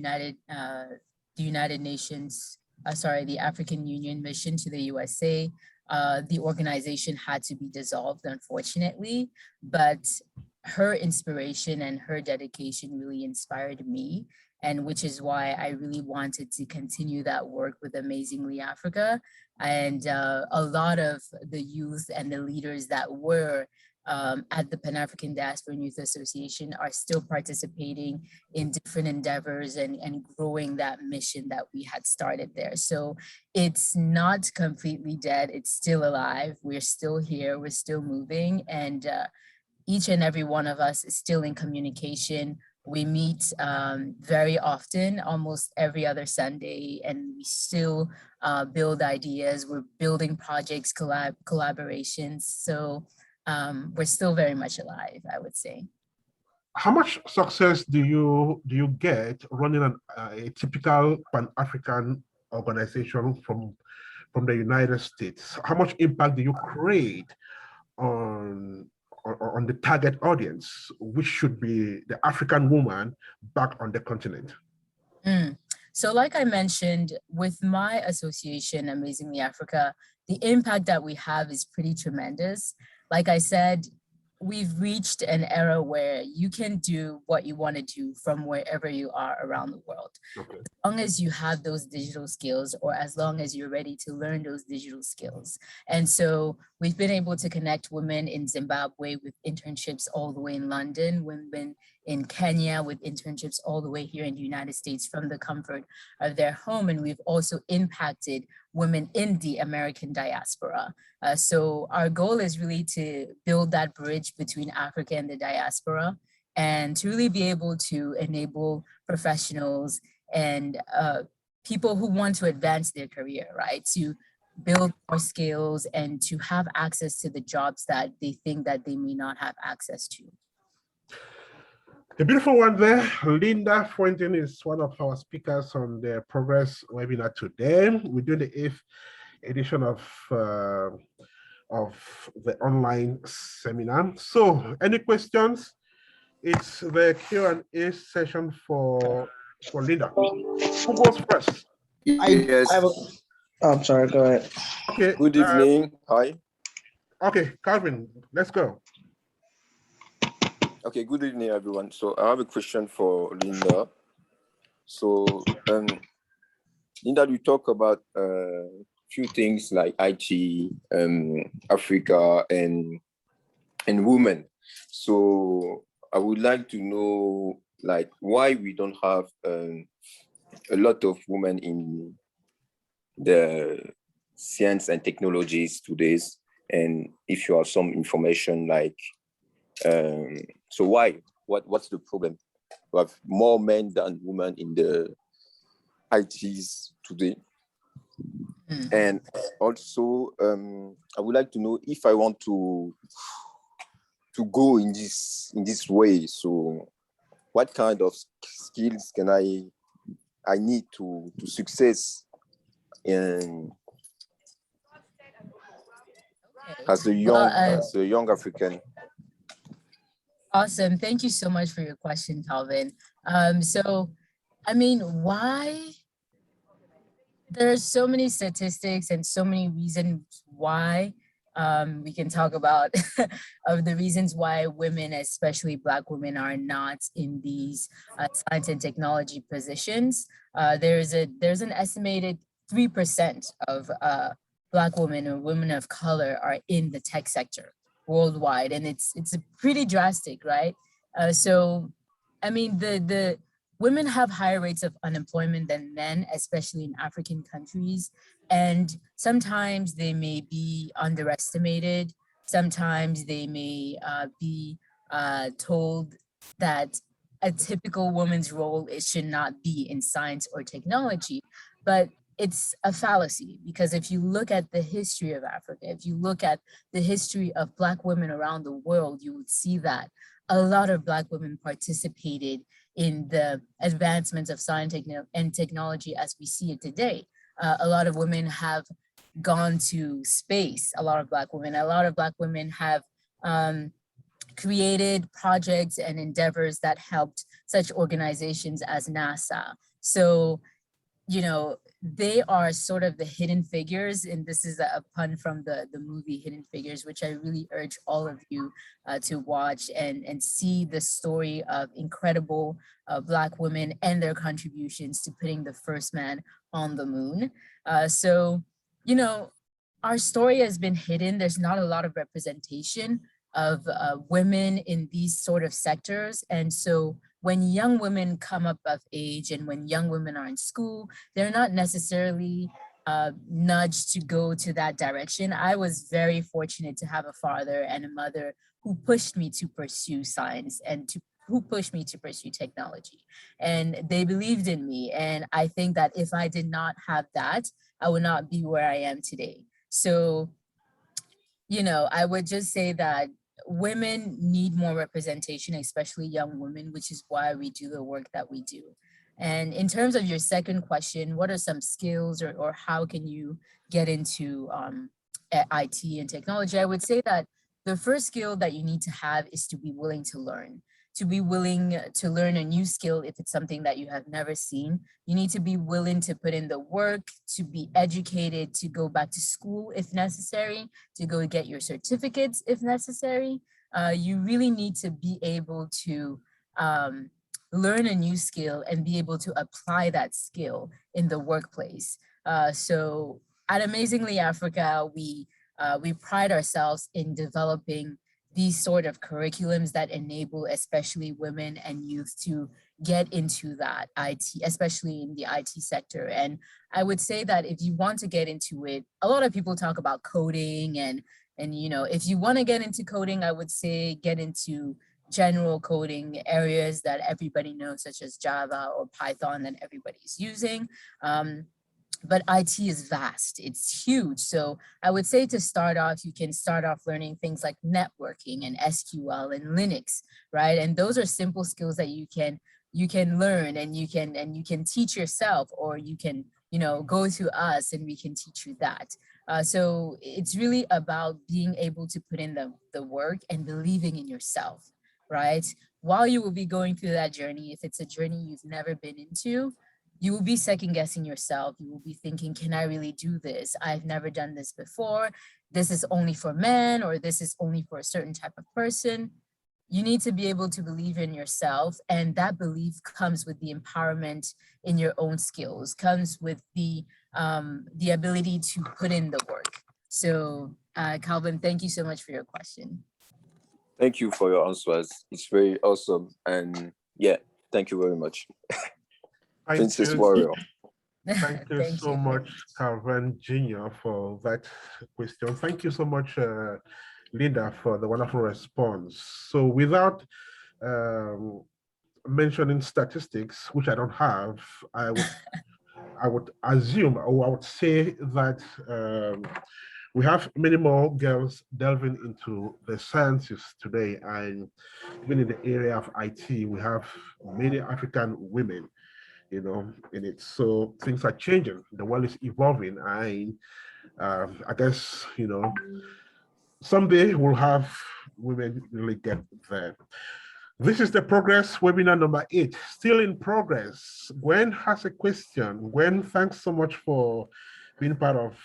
United Nations, the African Union mission to the USA, the organization had to be dissolved, unfortunately, but her inspiration and her dedication really inspired me, and which is why I really wanted to continue that work with Amazingly Africa. And a lot of the youth and the leaders that were at the Pan-African Diaspora Youth Association are still participating in different endeavors and growing that mission that we had started there. So it's not completely dead, it's still alive. We're still here, we're still moving, and each and every one of us is still in communication. We meet very often, almost every other Sunday, and we still build ideas. We're building projects, collaborations. So we're still very much alive, I would say. How much success do you get running a typical Pan-African organization from the United States? How much impact do you create on the target audience, which should be the African woman back on the continent? So like I mentioned, with my association, Amazingly Africa, the impact that we have is pretty tremendous. Like I said, we've reached an era where you can do what you want to do from wherever you are around the world. Okay. As long as you have those digital skills, or as long as you're ready to learn those digital skills. And so we've been able to connect women in Zimbabwe with internships all the way in London, women in Kenya with internships all the way here in the United States from the comfort of their home. And we've also impacted women in the American diaspora. So our goal is really to build that bridge between Africa and the diaspora, and to really be able to enable professionals and people who want to advance their career, right? To build more skills and to have access to the jobs that they think that they may not have access to. The beautiful one there, Linda Fuenten, is one of our speakers on the Progress webinar today. We're doing the 8th edition of the online seminar. So, any questions? It's the Q&A session for Linda. Who goes first? Yes. I'm sorry, go ahead. Okay. Good evening. Hi. Okay, Calvin, let's go. Okay, good evening, everyone. So I have a question for Linda. So, Linda, you talk about a few things like IT, Africa, and women. So I would like to know, like, why we don't have a lot of women in the science and technologies today, and if you have some information, like, so why? What's the problem? We have more men than women in the ITs today. And also, I would like to know if I want to go in this way. So, what kind of skills can I need to success in as a young African? Awesome. Thank you so much for your question, Calvin. So, I mean, why? There's so many statistics and so many reasons why. We can talk about of the reasons why women, especially Black women, are not in these science and technology positions. There's an estimated 3% of Black women or women of color are in the tech sector worldwide, and it's pretty drastic, right? So, I mean, the women have higher rates of unemployment than men, especially in African countries. And sometimes they may be underestimated. Sometimes they may be told that a typical woman's role, it should not be in science or technology. But it's a fallacy, because if you look at the history of Africa, if you look at the history of Black women around the world, you would see that a lot of Black women participated in the advancements of science and technology as we see it today. A lot of women have gone to space, a lot of Black women have created projects and endeavors that helped such organizations as NASA. So, you know, they are sort of the hidden figures, and this is a pun from the movie Hidden Figures, which I really urge all of you to watch and see the story of incredible Black women and their contributions to putting the first man on the moon. So, you know, our story has been hidden. There's not a lot of representation of women in these sort of sectors. And so when young women come up of age and when young women are in school, they're not necessarily nudged to go to that direction. I was very fortunate to have a father and a mother who pushed me to pursue science and who pushed me to pursue technology. And they believed in me. And I think that if I did not have that, I would not be where I am today. So, you know, I would just say that women need more representation, especially young women, which is why we do the work that we do. And in terms of your second question, what are some skills or how can you get into IT and technology? I would say that the first skill that you need to have is to be willing to learn. To be willing to learn a new skill if it's something that you have never seen. You need to be willing to put in the work, to be educated, to go back to school if necessary, to go get your certificates if necessary. You really need to be able to learn a new skill and be able to apply that skill in the workplace. So at Amazingly Africa, we pride ourselves in developing these sort of curriculums that enable especially women and youth to get into that IT, especially in the IT sector. And I would say that if you want to get into it, a lot of people talk about coding and you know, if you want to get into coding, I would say get into general coding areas that everybody knows, such as Java or Python that everybody's using. But IT is vast, it's huge. So I would say to start off, you can start off learning things like networking and SQL and Linux, right? And those are simple skills that you can learn and you can teach yourself, or you can, you know, go to us and we can teach you that. So it's really about being able to put in the work and believing in yourself, right? While you will be going through that journey, if it's a journey you've never been into, you will be second guessing yourself. You will be thinking, can I really do this? I've never done this before. This is only for men, or this is only for a certain type of person. You need to be able to believe in yourself. And that belief comes with the empowerment in your own skills, comes with the ability to put in the work. So Calvin, thank you so much for your question. Thank you for your answers. It's very awesome. And yeah, thank you very much. Princess Warrior. Thank you so much, Calvin Jr., for that question. Thank you so much, Linda, for the wonderful response. So without mentioning statistics, which I don't have, I would assume, or I would say that we have many more girls delving into the sciences today, and even in the area of IT, we have many African women, you know, in it. So things are changing. The world is evolving, and I guess, you know, someday we'll have women really get there. This is the Progress webinar number 8, still in progress. Gwen has a question. Gwen, thanks so much for being part of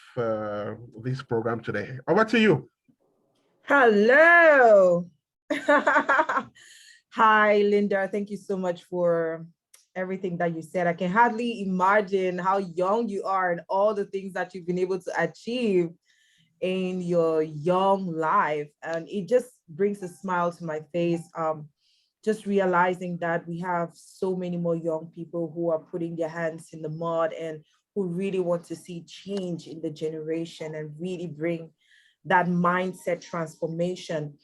this program today. Over to you. Hello. Hi, Linda. Thank you so much for everything that you said. I can hardly imagine how young you are and all the things that you've been able to achieve in your young life. And it just brings a smile to my face. just realizing that we have so many more young people who are putting their hands in the mud and who really want to see change in the generation and really bring that mindset transformation.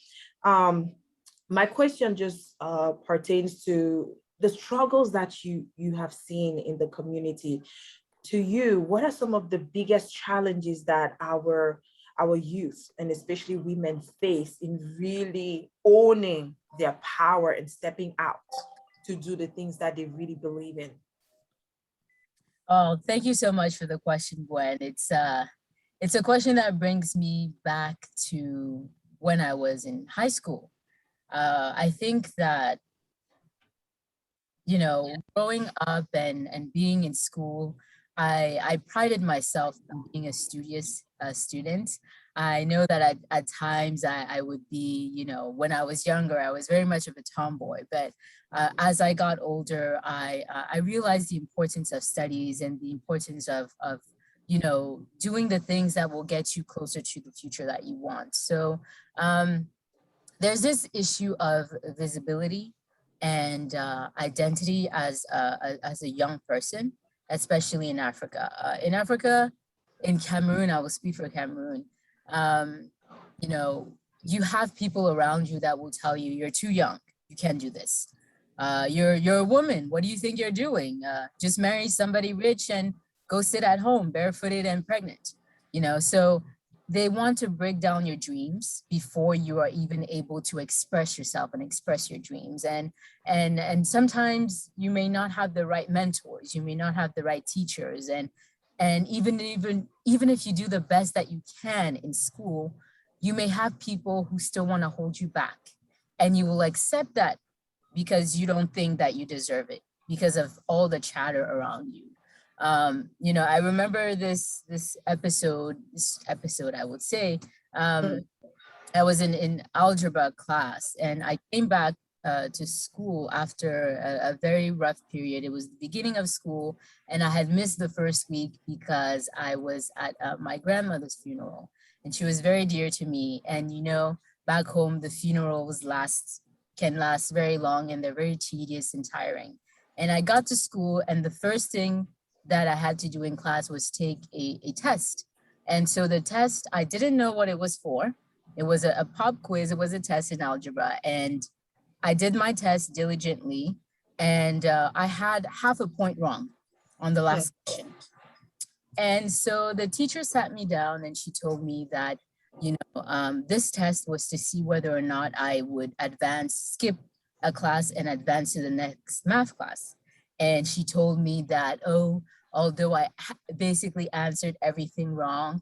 My question just pertains to the struggles that you have seen in the community. To you, what are some of the biggest challenges that our youth and especially women face in really owning their power and stepping out to do the things that they really believe in? Oh, thank you so much for the question, Gwen. It's a question that brings me back to when I was in high school. I think that, you know, growing up and being in school, I prided myself on being a studious student. I know that at times I would be, you know, when I was younger, I was very much of a tomboy. But as I got older, I realized the importance of studies and the importance of, you know, doing the things that will get you closer to the future that you want. So there's this issue of visibility and identity as a young person, especially in Africa. In Cameroon, I will speak for Cameroon. You know, you have people around you that will tell you you're too young, you can't do this. You're a woman. What do you think you're doing? Just marry somebody rich and go sit at home, barefooted and pregnant. You know, so they want to break down your dreams before you are even able to express yourself and express your dreams. And sometimes you may not have the right mentors, you may not have the right teachers, and even if you do the best that you can in school, you may have people who still want to hold you back, and you will accept that because you don't think that you deserve it because of all the chatter around you. You know, I remember this episode, I would say, I was in algebra class, and I came back to school after a very rough period. It was the beginning of school, and I had missed the first week because I was at my grandmother's funeral, and she was very dear to me. And you know, back home, the funerals can last very long, and they're very tedious and tiring. And I got to school, and the first thing that I had to do in class was take a test. And so the test, I didn't know what it was for. It was a pop quiz. It was a test in algebra. And I did my test diligently. And I had half a point wrong on the last question. And so the teacher sat me down and she told me that, you know, this test was to see whether or not I would skip a class and advance to the next math class. And she told me that, oh, although I basically answered everything wrong,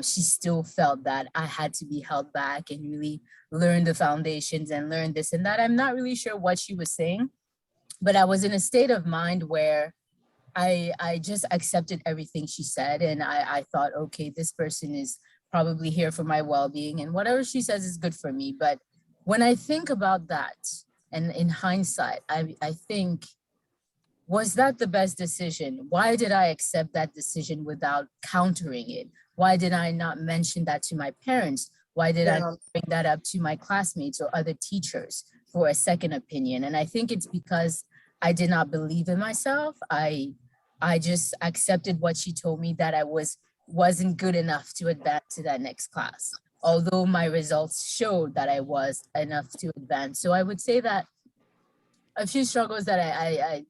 she still felt that I had to be held back and really learn the foundations and learn this and that. I'm not really sure what she was saying, but I was in a state of mind where I just accepted everything she said. And I thought, okay, this person is probably here for my well-being, and whatever she says is good for me. But when I think about that, and in hindsight, I think, was that the best decision? Why did I accept that decision without countering it? Why did I not mention that to my parents? Why did I not bring that up to my classmates or other teachers for a second opinion? And I think it's because I did not believe in myself. I just accepted what she told me, that I wasn't good enough to advance to that next class, although my results showed that I was enough to advance. So I would say that a few struggles that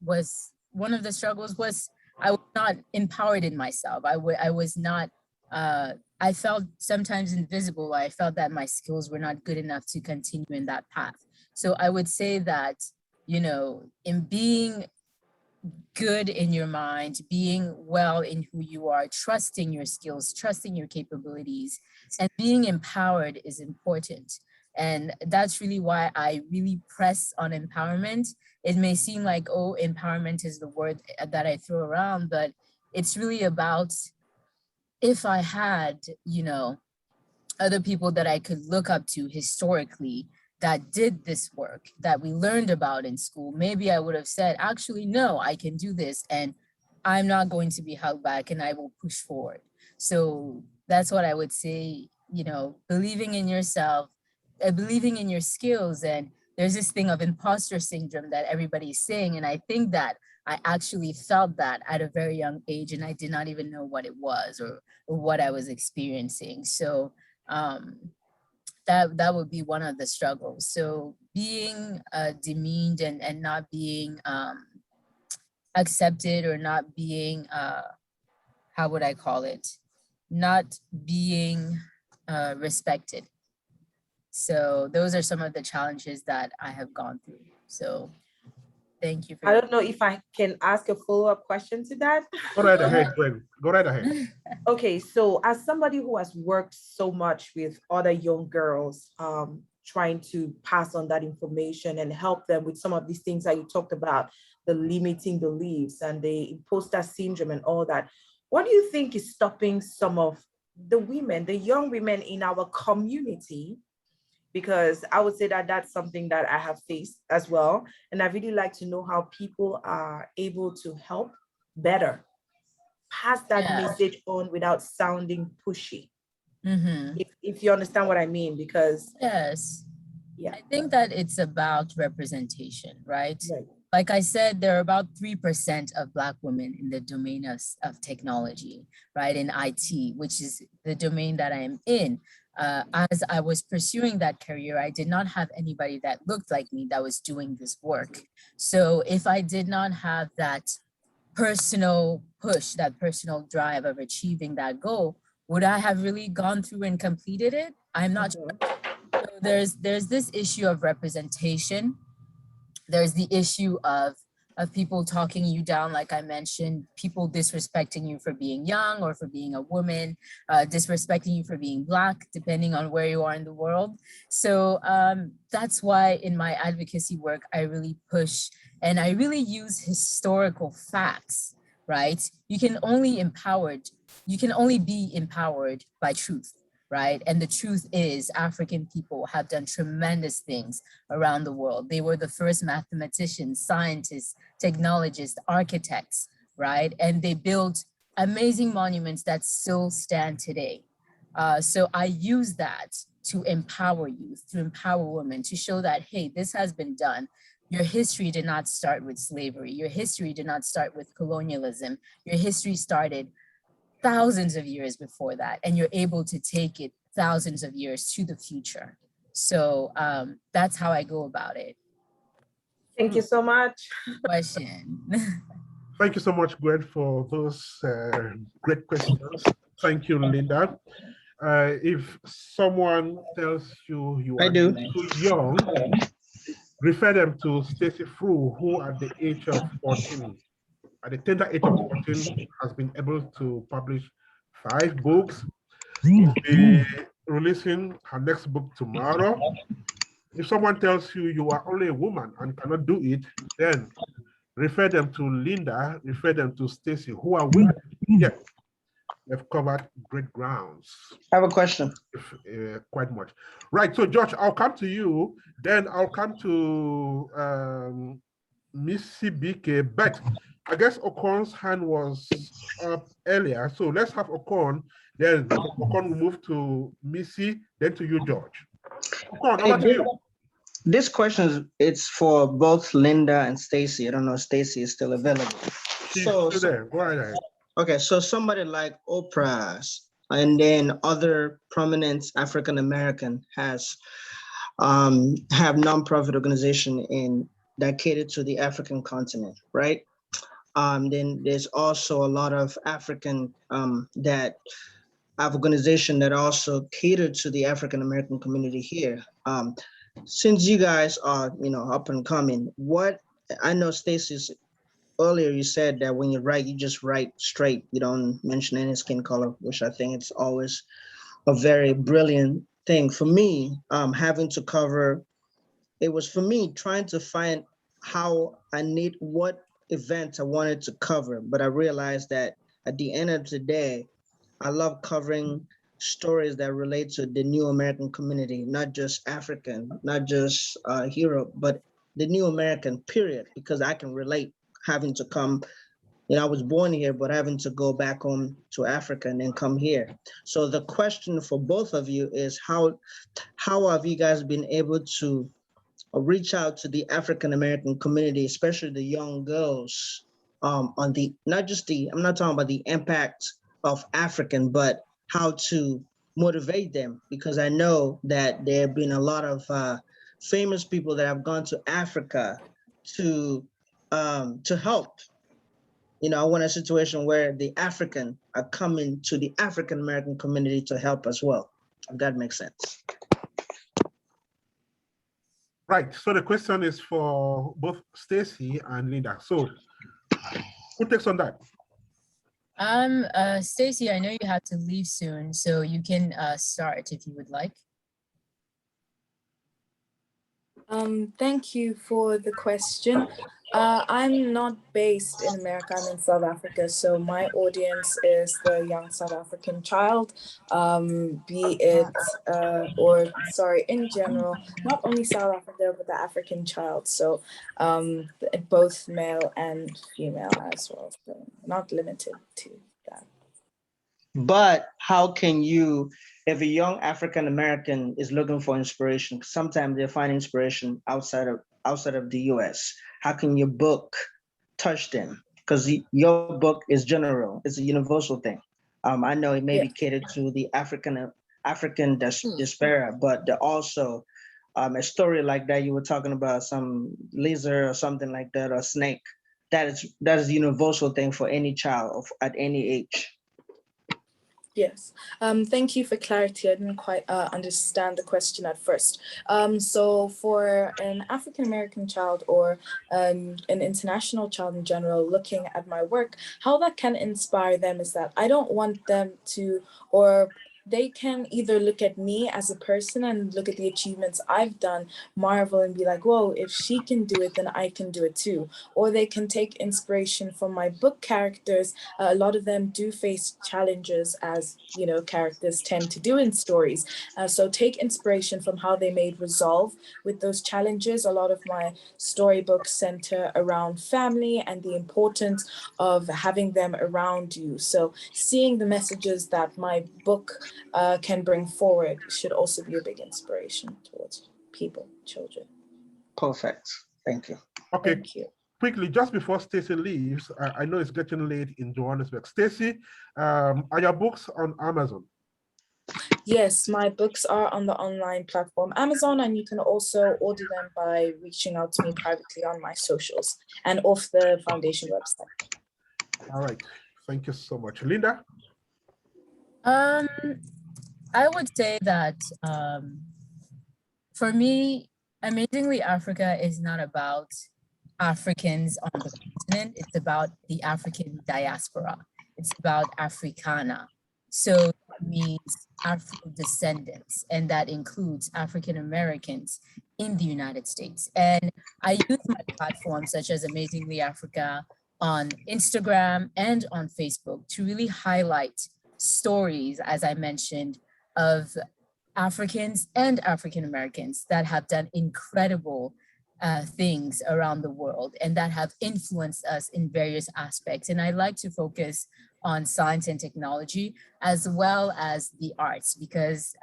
one of the struggles was I was not empowered in myself. I was not, I felt sometimes invisible. I felt that my skills were not good enough to continue in that path. So I would say that, you know, in being good in your mind, being well in who you are, trusting your skills, trusting your capabilities, and being empowered is important. And that's really why I really press on empowerment. It may seem like, oh, empowerment is the word that I throw around, but it's really about, if I had, you know, other people that I could look up to historically that did this work that we learned about in school, maybe I would have said, actually, no, I can do this and I'm not going to be held back and I will push forward. So that's what I would say, you know, believing in yourself, believing in your skills and there's this thing of imposter syndrome that everybody's saying. And I think that I actually felt that at a very young age, and I did not even know what it was or what I was experiencing. So that would be one of the struggles. So being demeaned and not being accepted, or not being, how would I call it? Not being respected. So those are some of the challenges that I have gone through. So thank you for. I don't know if I can ask a follow-up question to that. Go right ahead, Gwen. Go right ahead. Okay, so as somebody who has worked so much with other young girls, trying to pass on that information and help them with some of these things that you talked about, the limiting beliefs and the imposter syndrome and all that, what do you think is stopping some of the women, the young women in our community? Because I would say that that's something that I have faced as well. And I really like to know how people are able to help better, pass that message on without sounding pushy. If you understand what I mean, because yes, yeah, I think that it's about representation, right? Like I said, there are about 3% of Black women in the domain of technology, right? In IT, which is the domain that I'm in. As I was pursuing that career, I did not have anybody that looked like me that was doing this work. So if I did not have that personal push, that personal drive of achieving that goal, would I have really gone through and completed it? I'm not sure. So there's this issue of representation. There's the issue of people talking you down, like I mentioned, people disrespecting you for being young or for being a woman, disrespecting you for being Black, depending on where you are in the world. So that's why in my advocacy work, I really push and I really use historical facts, right? You can only be empowered by truth. Right? And the truth is African people have done tremendous things around the world. They were the first mathematicians, scientists, technologists, architects, right? And they built amazing monuments that still stand today. So I use that to empower youth, to empower women, to show that, hey, this has been done. Your history did not start with slavery. Your history did not start with colonialism. Your history started thousands of years before that, and you're able to take it thousands of years to the future. So that's how I go about it. Thank you so much. Question. Thank you so much, Gwen, for those great questions. Thank you, Linda. If someone tells you you are too young, refer them to Stacey Fru, who at the age of 14, at the tender age of 14, has been able to publish 5 books. She'll be releasing her next book tomorrow. If someone tells you you are only a woman and cannot do it, then refer them to Linda, refer them to Stacey, who are women. Yeah, they've covered great grounds. I have a question. Quite much. Right, so Josh, I'll come to you, then I'll come to Missy BK, but I guess Okon's hand was up earlier, so let's have Okon, then Okon will move to Missy, then to you, George. Okon, over to you. This question it's for both Linda and Stacey. I don't know if Stacey is still available. She's still there. Go right ahead. Okay, so somebody like Oprah and then other prominent African American have nonprofit organization that cater to the African continent, right? Then there's also a lot of African that have organization that also cater to the African American community here. Since you guys are, up and coming, what I know, Stacey, earlier you said that when you write, you just write straight. You don't mention any skin color, which I think it's always a very brilliant thing. For me, having to cover, it was for me trying to find how what event I wanted to cover, but I realized that at the end of the day, I love covering stories that relate to the new American community, not just African, not just Europe, but the new American period, because I can relate having to come, I was born here, but having to go back home to Africa and then come here. So the question for both of you is how have you guys been able to reach out to the African American community, especially the young girls, on the I'm not talking about the impact of African, but how to motivate them, because I know that there have been a lot of famous people that have gone to Africa to help. You know, I want a situation where the African are coming to the African American community to help as well. If that makes sense. Right. So the question is for both Stacey and Linda. So who takes on that? Stacey, I know you have to leave soon, so you can start if you would like. Thank you for the question. I'm not based in America, I'm in South Africa, so my audience is the young South African child, be it, in general, not only South Africa, but the African child. So both male and female as well, so not limited to that. But how can you, if a young African American is looking for inspiration, sometimes they find inspiration outside of the US, how can your book touch them? Because your book is general, it's a universal thing. I know it may be catered to the African diaspora, but also a story like that you were talking about, some lizard or something like that, or snake, that is a universal thing for any child at any age. Yes, thank you for clarity. I didn't quite understand the question at first. So for an African-American child or an international child in general looking at my work, how that can inspire them is that I don't want them to, or they can either look at me as a person and look at the achievements I've done, marvel and be like, whoa, if she can do it, then I can do it too. Or they can take inspiration from my book characters. A lot of them do face challenges, as you know, characters tend to do in stories. So take inspiration from how they made resolve with those challenges. A lot of my storybooks center around family and the importance of having them around you. So seeing the messages that my book can bring forward should also be a big inspiration towards people, children. Perfect. Thank you. Okay. Thank you. Quickly, just before Stacey leaves, I know it's getting late in Johannesburg. Stacey, are your books on Amazon? Yes, my books are on the online platform Amazon, and you can also order them by reaching out to me privately on my socials and off the foundation website. All right. Thank you so much. Linda? I would say that for me, Amazingly Africa is not about Africans on the continent. It's about the African diaspora. It's about Africana. So that means Afro descendants, and that includes African Americans in the United States. And I use my platforms such as Amazingly Africa on Instagram and on Facebook to really highlight stories, as I mentioned, of Africans and African Americans that have done incredible things around the world and that have influenced us in various aspects. And I like to focus on science and technology as well as the arts, because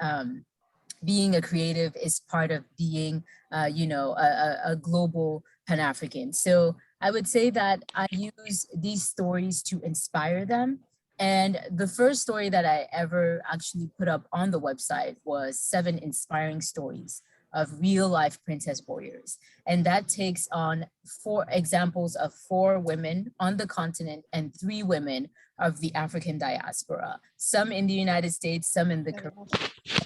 being a creative is part of being, a global Pan-African. So I would say that I use these stories to inspire them. And the first story that I ever actually put up on the website was 7 inspiring stories of real life princess warriors. And that takes on 4 examples of 4 women on the continent and 3 women of the African diaspora, some in the United States, some in the Caribbean.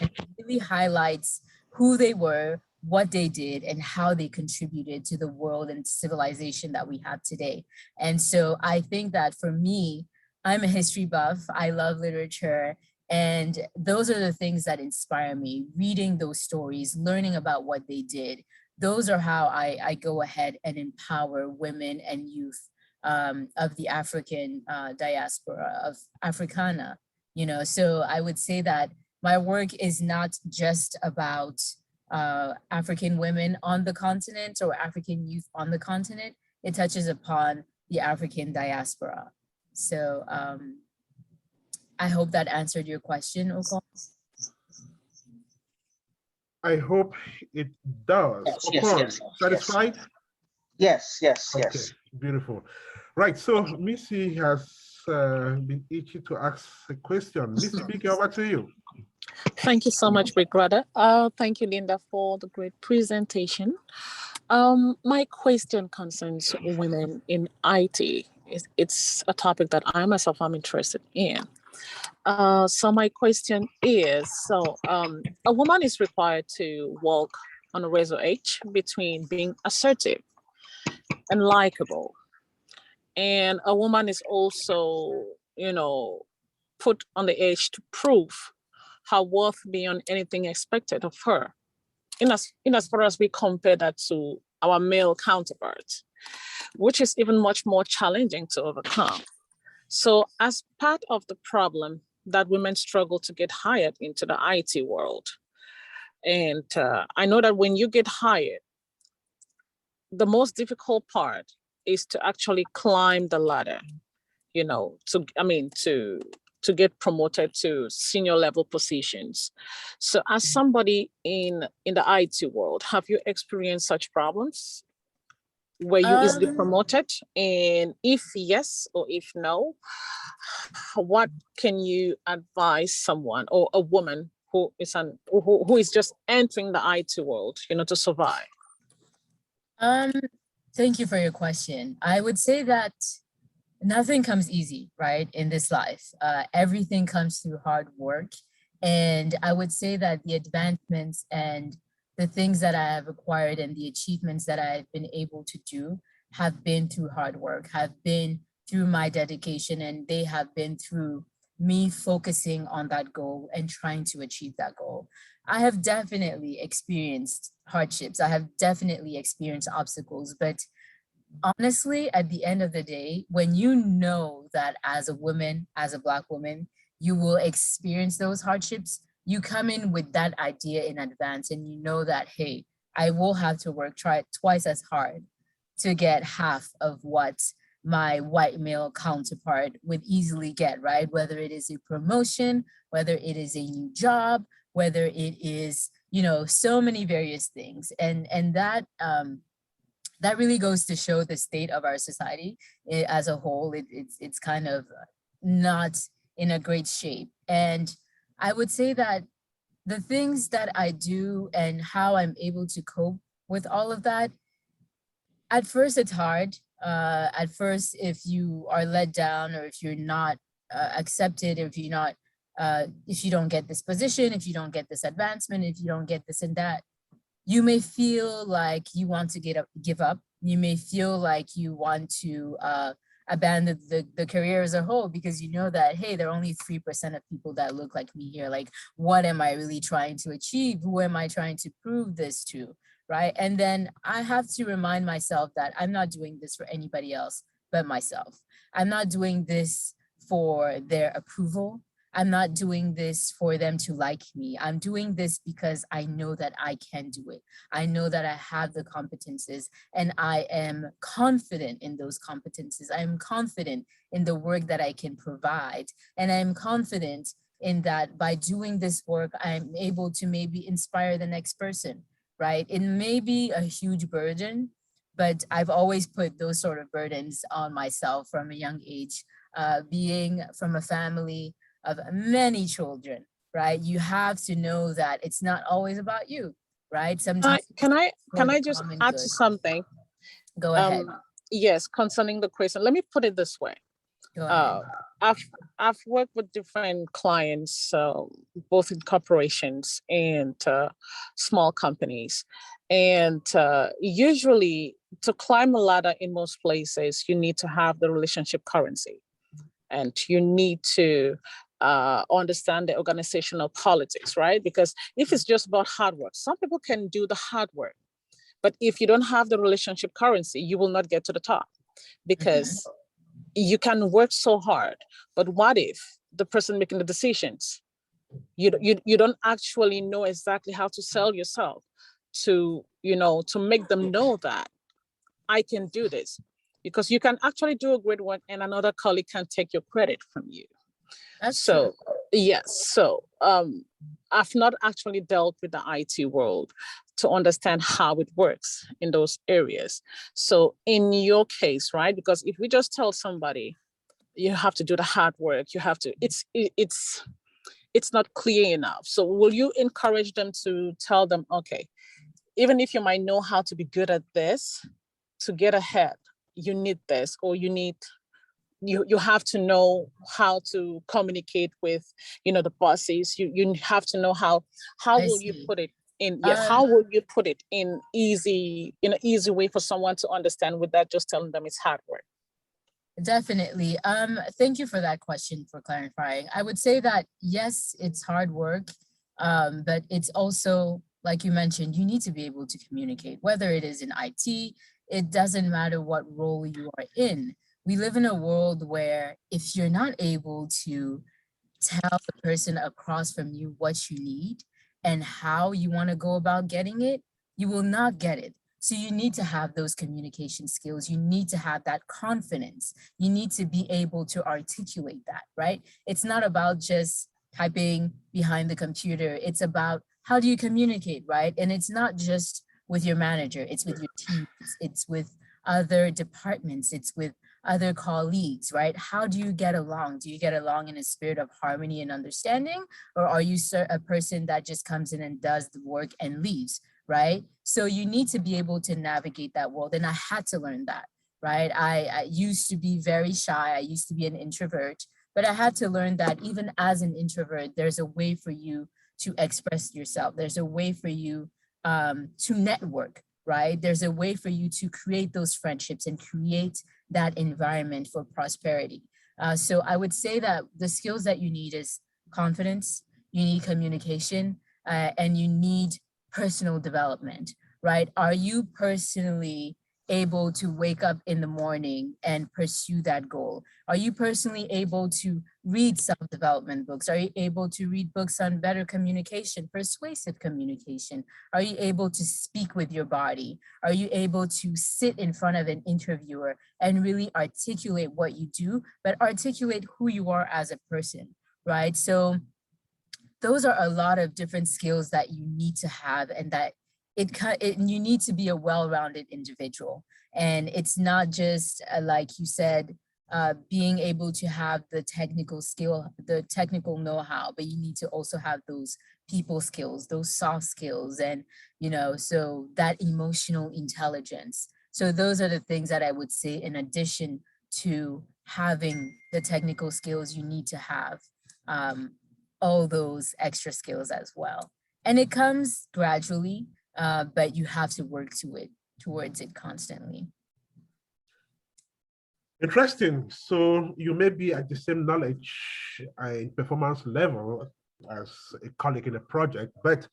And it really highlights who they were, what they did, and how they contributed to the world and civilization that we have today. And so I think that for me, I'm a history buff. I love literature. And those are the things that inspire me, reading those stories, learning about what they did. Those are how I go ahead and empower women and youth of the African diaspora, of Africana. So I would say that my work is not just about African women on the continent or African youth on the continent. It touches upon the African diaspora. So I hope that answered your question, Okon. I hope it does. Yes, yes, Okon, yes, satisfied? yes, yes, Okay, yes. beautiful. Right, so Missy has been itchy to ask a question. Missy, speaking over to you. Thank you so much, Big Brother. Thank you, Linda, for the great presentation. My question concerns women in IT. It's a topic that I myself am interested in. So my question is, a woman is required to walk on a razor edge between being assertive and likable. And a woman is also, put on the edge to prove her worth beyond anything expected of her. In as far as we compare that to our male counterparts, which is even much more challenging to overcome. So as part of the problem that women struggle to get hired into the IT world, and I know that when you get hired, the most difficult part is to actually climb the ladder, to get promoted to senior level positions. So as somebody in the IT world, have you experienced such problems? Were you easily promoted? And if yes, or if no, what can you advise someone or a woman who is just entering the IT world, to survive? Thank you for your question. I would say that nothing comes easy, right, in this life. Everything comes through hard work. And I would say that the advancements and the things that I have acquired and the achievements that I've been able to do have been through hard work, have been through my dedication, and they have been through me focusing on that goal and trying to achieve that goal. I have definitely experienced hardships. I have definitely experienced obstacles, but honestly, at the end of the day, when you know that as a woman, as a Black woman, you will experience those hardships, you come in with that idea in advance and you know that, hey, I will have to work twice as hard to get half of what my white male counterpart would easily get, right? Whether it is a promotion, whether it is a new job, whether it is, so many various things. And that really goes to show the state of our society as a whole. It's kind of not in a great shape. And I would say that the things that I do and how I'm able to cope with all of that, at first it's hard. At first, if you are let down or if you're not accepted, if you're not, if you don't get this position, if you don't get this advancement, if you don't get this and that, you may feel like you want to give up. You may feel like you want to abandon the career as a whole because you know that, hey, there are only 3% of people that look like me here. Like, what am I really trying to achieve? Who am I trying to prove this to, right? And then I have to remind myself that I'm not doing this for anybody else but myself. I'm not doing this for their approval. I'm not doing this for them to like me. I'm doing this because I know that I can do it. I know that I have the competences and I am confident in those competences. I'm confident in the work that I can provide. And I'm confident in that by doing this work, I'm able to maybe inspire the next person, right? It may be a huge burden, but I've always put those sort of burdens on myself from a young age, being from a family of many children, right? You have to know that it's not always about you, right? Sometimes can I just add to something? Go ahead. Yes, concerning the question, let me put it this way. Go ahead. I've worked with different clients, both in corporations and small companies, and usually to climb a ladder in most places, you need to have the relationship currency, and you need to understand the organizational politics, right? Because if it's just about hard work, some people can do the hard work, but if you don't have the relationship currency, you will not get to the top because you can work so hard. But what if the person making the decisions, you don't actually know exactly how to sell yourself to make them know that I can do this, because you can actually do a great work and another colleague can take your credit from you. That's so true. Yes, so I've not actually dealt with the IT world to understand how it works in those areas. So in your case, right, because if we just tell somebody you have to do the hard work, you have to, it's not clear enough. So will you encourage them to tell them, okay, even if you might know how to be good at this, to get ahead, you need this, or you have to know how to communicate with, the bosses. You have to know how will you put it in, how will you put it in an easy way for someone to understand without just telling them it's hard work? Definitely. Thank you for that question, for clarifying. I would say that yes, it's hard work, but it's also, like you mentioned, you need to be able to communicate, whether it is in IT, it doesn't matter what role you are in. We live in a world where if you're not able to tell the person across from you what you need and how you want to go about getting it, you will not get it. So you need to have those communication skills. You need to have that confidence. You need to be able to articulate that, right? It's not about just typing behind the computer. It's about how do you communicate, right? And it's not just with your manager, it's with your teams, it's with other departments, it's with other colleagues, right? How do you get along? Do you get along in a spirit of harmony and understanding? Or are you a person that just comes in and does the work and leaves, right? So you need to be able to navigate that world. And I had to learn that, right? I used to be very shy. I used to be an introvert, but I had to learn that even as an introvert, there's a way for you to express yourself. There's a way for you to network, right? There's a way for you to create those friendships and create that environment for prosperity. So I would say that the skills that you need is confidence, you need communication, and you need personal development, right? Are you personally able to wake up in the morning and pursue that goal? Are you personally able to read self-development books? Are you able to read books on better communication, persuasive communication? Are you able to speak with your body? Are you able to sit in front of an interviewer and really articulate what you do, but articulate who you are as a person, right? So those are a lot of different skills that you need to have, and that you need to be a well-rounded individual. And it's not just like you said, being able to have the technical skill, the technical know-how, but you need to also have those people skills, those soft skills, and so that emotional intelligence. So those are the things that I would say, in addition to having the technical skills, you need to have all those extra skills as well. And it comes gradually, but you have to work towards it constantly. Interesting. So you may be at the same knowledge and performance level as a colleague in a project, but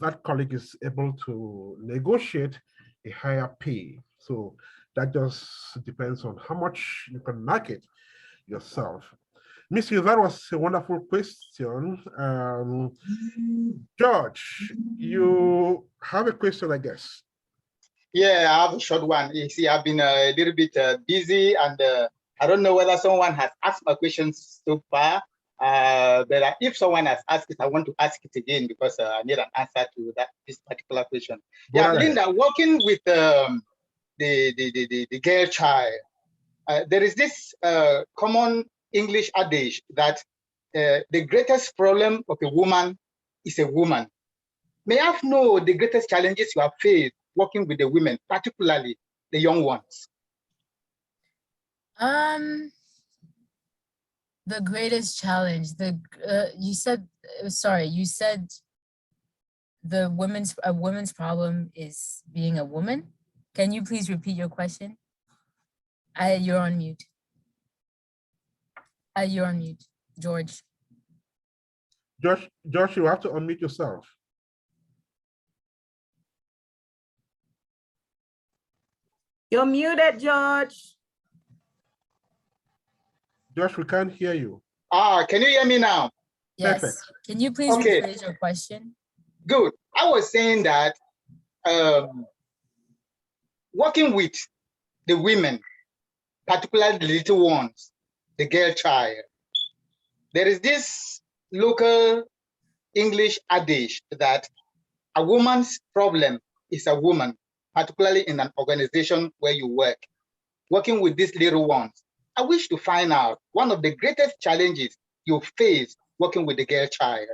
that colleague is able to negotiate a higher pay. So that just depends on how much you can market yourself. Miss Hill, that was a wonderful question. George, you have a question, I guess. Yeah, I have a short one. You see, I've been a little bit busy, and I don't know whether someone has asked my questions so far. But if someone has asked it, I want to ask it again, because I need an answer to this particular question. Yeah, Linda, working with the girl child, there is this common English adage that the greatest problem of a woman is a woman. May I know the greatest challenges you have faced working with the women, particularly the young ones? The greatest challenge, you said the woman's problem is being a woman. Can you please repeat your question? You're on mute. You're on mute, George. Josh, you have to unmute yourself. You're muted, George. Josh, we can't hear you. Can you hear me now? Yes. Perfect. Can you please rephrase your question? Good. I was saying that working with the women, particularly the little ones, the girl child, there is this local English adage that a woman's problem is a woman, particularly in an organization where you work, working with these little ones. I wish to find out one of the greatest challenges you face working with the girl child.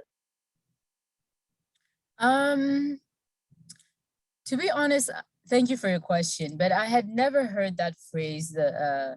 To be honest, thank you for your question, but I had never heard that phrase, the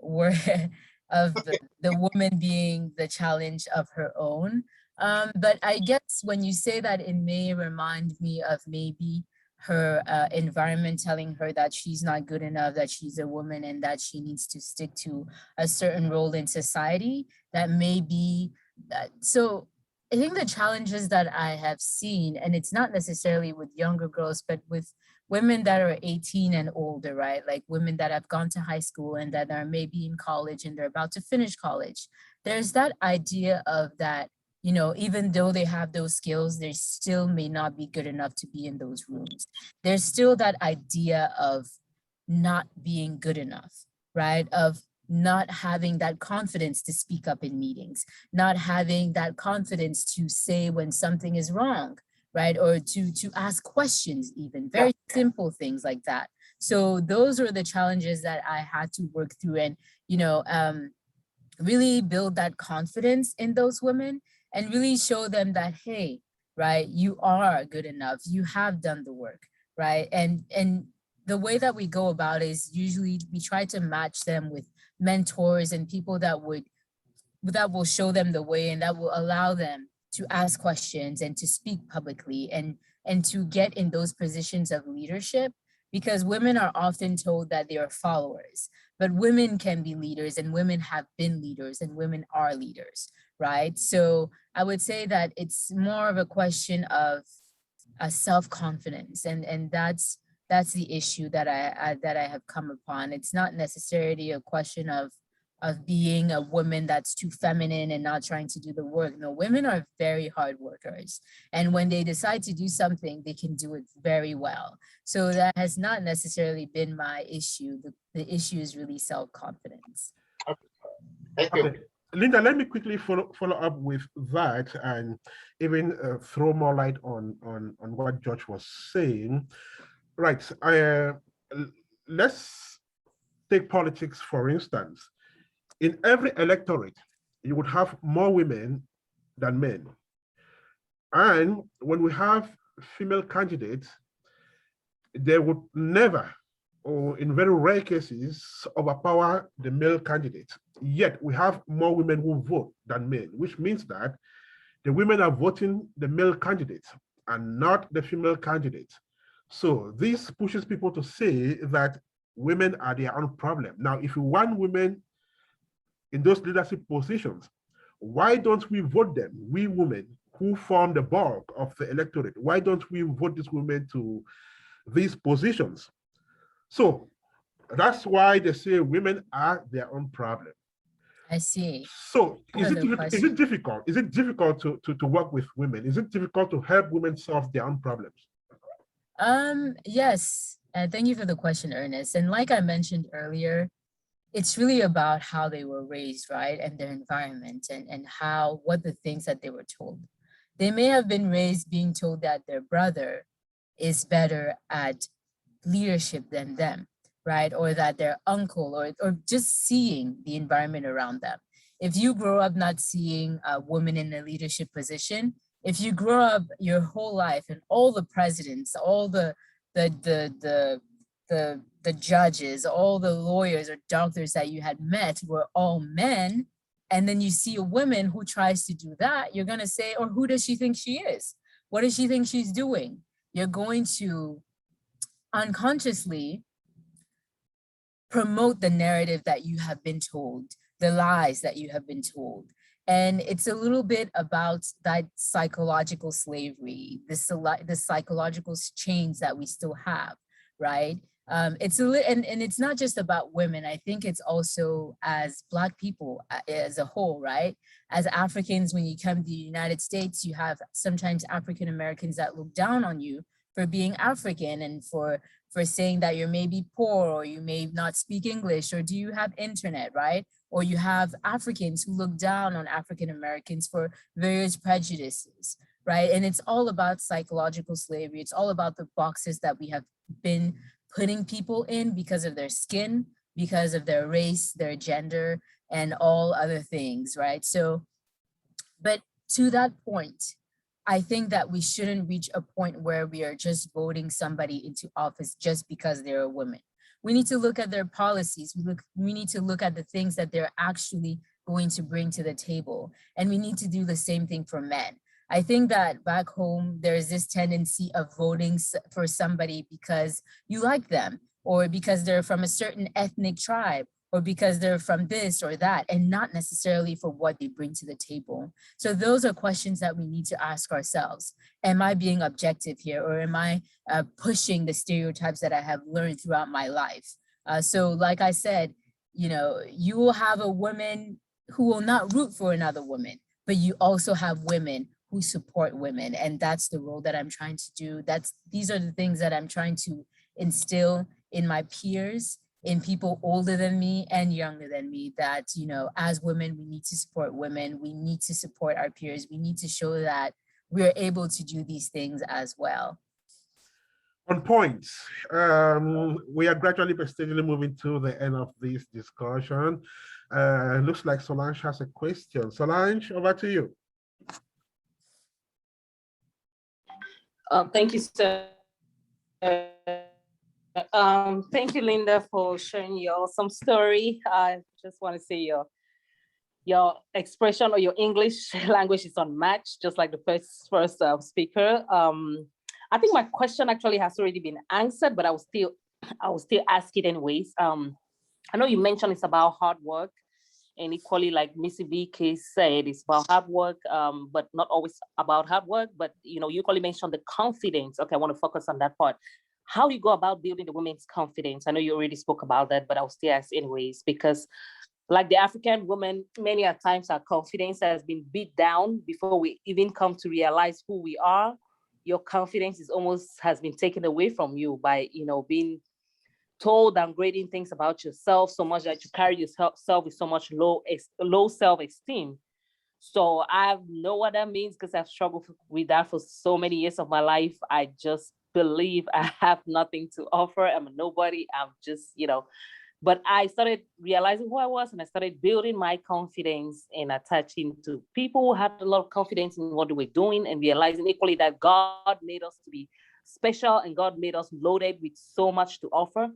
word of the woman being the challenge of her own. But I guess when you say that, it may remind me of maybe her environment telling her that she's not good enough, that she's a woman and that she needs to stick to a certain role in society. That may be that. So I think the challenges that I have seen, and it's not necessarily with younger girls, but with women that are 18 and older, right? Like women that have gone to high school and that are maybe in college and they're about to finish college. There's that idea of that, you know, even though they have those skills, they still may not be good enough to be in those rooms. There's still that idea of not being good enough, right? Of not having that confidence to speak up in meetings, not having that confidence to say when something is wrong, right? Or to ask questions, even very simple things like that. So those are the challenges that I had to work through and, you know, really build that confidence in those women and really show them that, hey, right, you are good enough, you have done the work, right? And the way that we go about it is usually we try to match them with mentors and people that will show them the way and that will allow them to ask questions and to speak publicly and to get in those positions of leadership, because women are often told that they are followers, but women can be leaders and women have been leaders and women are leaders, right? So I would say that it's more of a question of a self-confidence, and that's the issue that I have come upon. It's not necessarily a question of being a woman that's too feminine and not trying to do the work. No, women are very hard workers. And when they decide to do something, they can do it very well. So that has not necessarily been my issue. The issue is really self-confidence. Thank you. Okay. Linda, let me quickly follow up with that and even throw more light on what George was saying. Right. Let's take politics, for instance. In every electorate, you would have more women than men. And when we have female candidates, they would never, or in very rare cases, overpower the male candidate. Yet we have more women who vote than men, which means that the women are voting the male candidate and not the female candidate. So this pushes people to say that women are their own problem. Now, if you want women in those leadership positions, why don't we vote them, we women who form the bulk of the electorate? Why don't we vote these women to these positions? So that's why they say women are their own problem. I see. So is it difficult? Is it difficult to work with women? Is it difficult to help women solve their own problems? Yes, and thank you for the question, Ernest. And like I mentioned earlier, it's really about how they were raised, right? And their environment and what the things that they were told. They may have been raised being told that their brother is better at leadership than them, right? Or that their uncle, or just seeing the environment around them. If you grow up not seeing a woman in a leadership position, if you grow up your whole life and all the presidents, all the judges, all the lawyers or doctors that you had met were all men, and then you see a woman who tries to do that, you're gonna say, or who does she think she is? What does she think she's doing? You're going to unconsciously promote the narrative that you have been told, the lies that you have been told. And it's a little bit about that psychological slavery, the psychological chains that we still have, right? And it's not just about women. I think it's also as Black people as a whole, right? As Africans, when you come to the United States, you have sometimes African Americans that look down on you for being African and for saying that you're maybe poor or you may not speak English or do you have internet, right? or you have Africans who look down on African Americans for various prejudices, right? And it's all about psychological slavery. It's all about the boxes that we have been putting people in because of their skin, because of their race, their gender, and all other things, right? So, but to that point, I think that we shouldn't reach a point where we are just voting somebody into office just because they're a woman. We need to look at their policies. We need to look at the things that they're actually going to bring to the table. And we need to do the same thing for men. I think that back home, there's this tendency of voting for somebody because you like them, or because they're from a certain ethnic tribe, or because they're from this or that, and not necessarily for what they bring to the table. So those are questions that we need to ask ourselves. Am I being objective here, or am I pushing the stereotypes that I have learned throughout my life? So like I said, you know, you will have a woman who will not root for another woman, but you also have women who support women. And that's the role that I'm trying to do. These are the things that I'm trying to instill in my peers, in people older than me and younger than me, that, you know, as women, we need to support women. We need to support our peers. We need to show that we're able to do these things as well. On point. We are gradually but steadily moving to the end of this discussion. Looks like Solange has a question. Solange, over to you. Thank you, sir. Thank you, Linda, for sharing your awesome story. I just want to say your expression or your English language is unmatched, just like the first speaker. I think my question actually has already been answered, but I will still ask it anyways. I know you mentioned it's about hard work, and equally, like Missy VK said, it's about hard work, but not always about hard work. But you know, you equally mentioned the confidence. Okay, I want to focus on that part. How do you go about building the women's confidence? I know you already spoke about that, but I'll still ask anyways, because like the African woman, many a times our confidence has been beat down before we even come to realize who we are. Your confidence has been taken away from you by, you know, being told downgrading things about yourself so much that you carry yourself with so much low self-esteem. So I know what that means, because I've struggled with that for so many years of my life. I just believe I have nothing to offer. I'm a nobody. I'm just, you know, but I started realizing who I was, and I started building my confidence and attaching to people who had a lot of confidence in what they were doing, and realizing equally that God made us to be special and God made us loaded with so much to offer.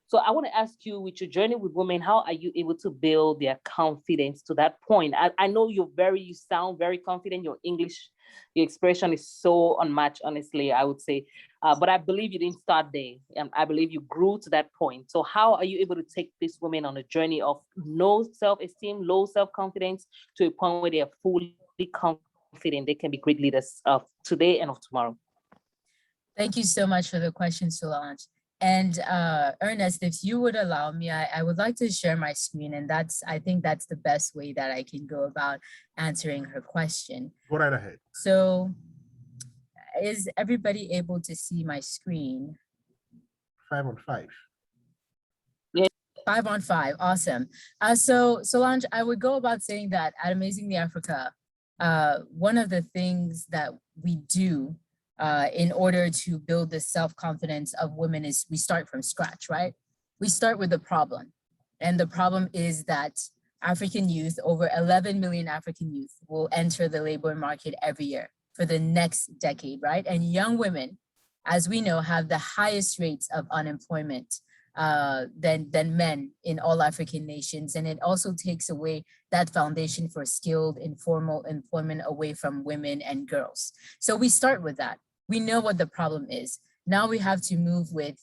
So I want to ask you, with your journey with women, how are you able to build their confidence to that point? I know you sound very confident. Your English, your expression is so unmatched, honestly, I would say. But I believe you didn't start there. I believe you grew to that point. So how are you able to take these women on a journey of no self-esteem, low self-confidence, to a point where they are fully confident they can be great leaders of today and of tomorrow? Thank you so much for the question, Solange. And Ernest, if you would allow me, I would like to share my screen, and I think that's the best way that I can go about answering her question. Go right ahead. So is everybody able to see my screen? 5 on 5. Yeah. 5 on 5, awesome. So Solange, I would go about saying that at Amazingly Africa, one of the things that we do in order to build the self-confidence of women is we start from scratch, right? We start with the problem. And the problem is that African youth, over 11 million African youth, will enter the labor market every year for the next decade, right? And young women, as we know, have the highest rates of unemployment than men in all African nations. And it also takes away that foundation for skilled, informal employment away from women and girls. So we start with that. We know what the problem is. Now we have to move with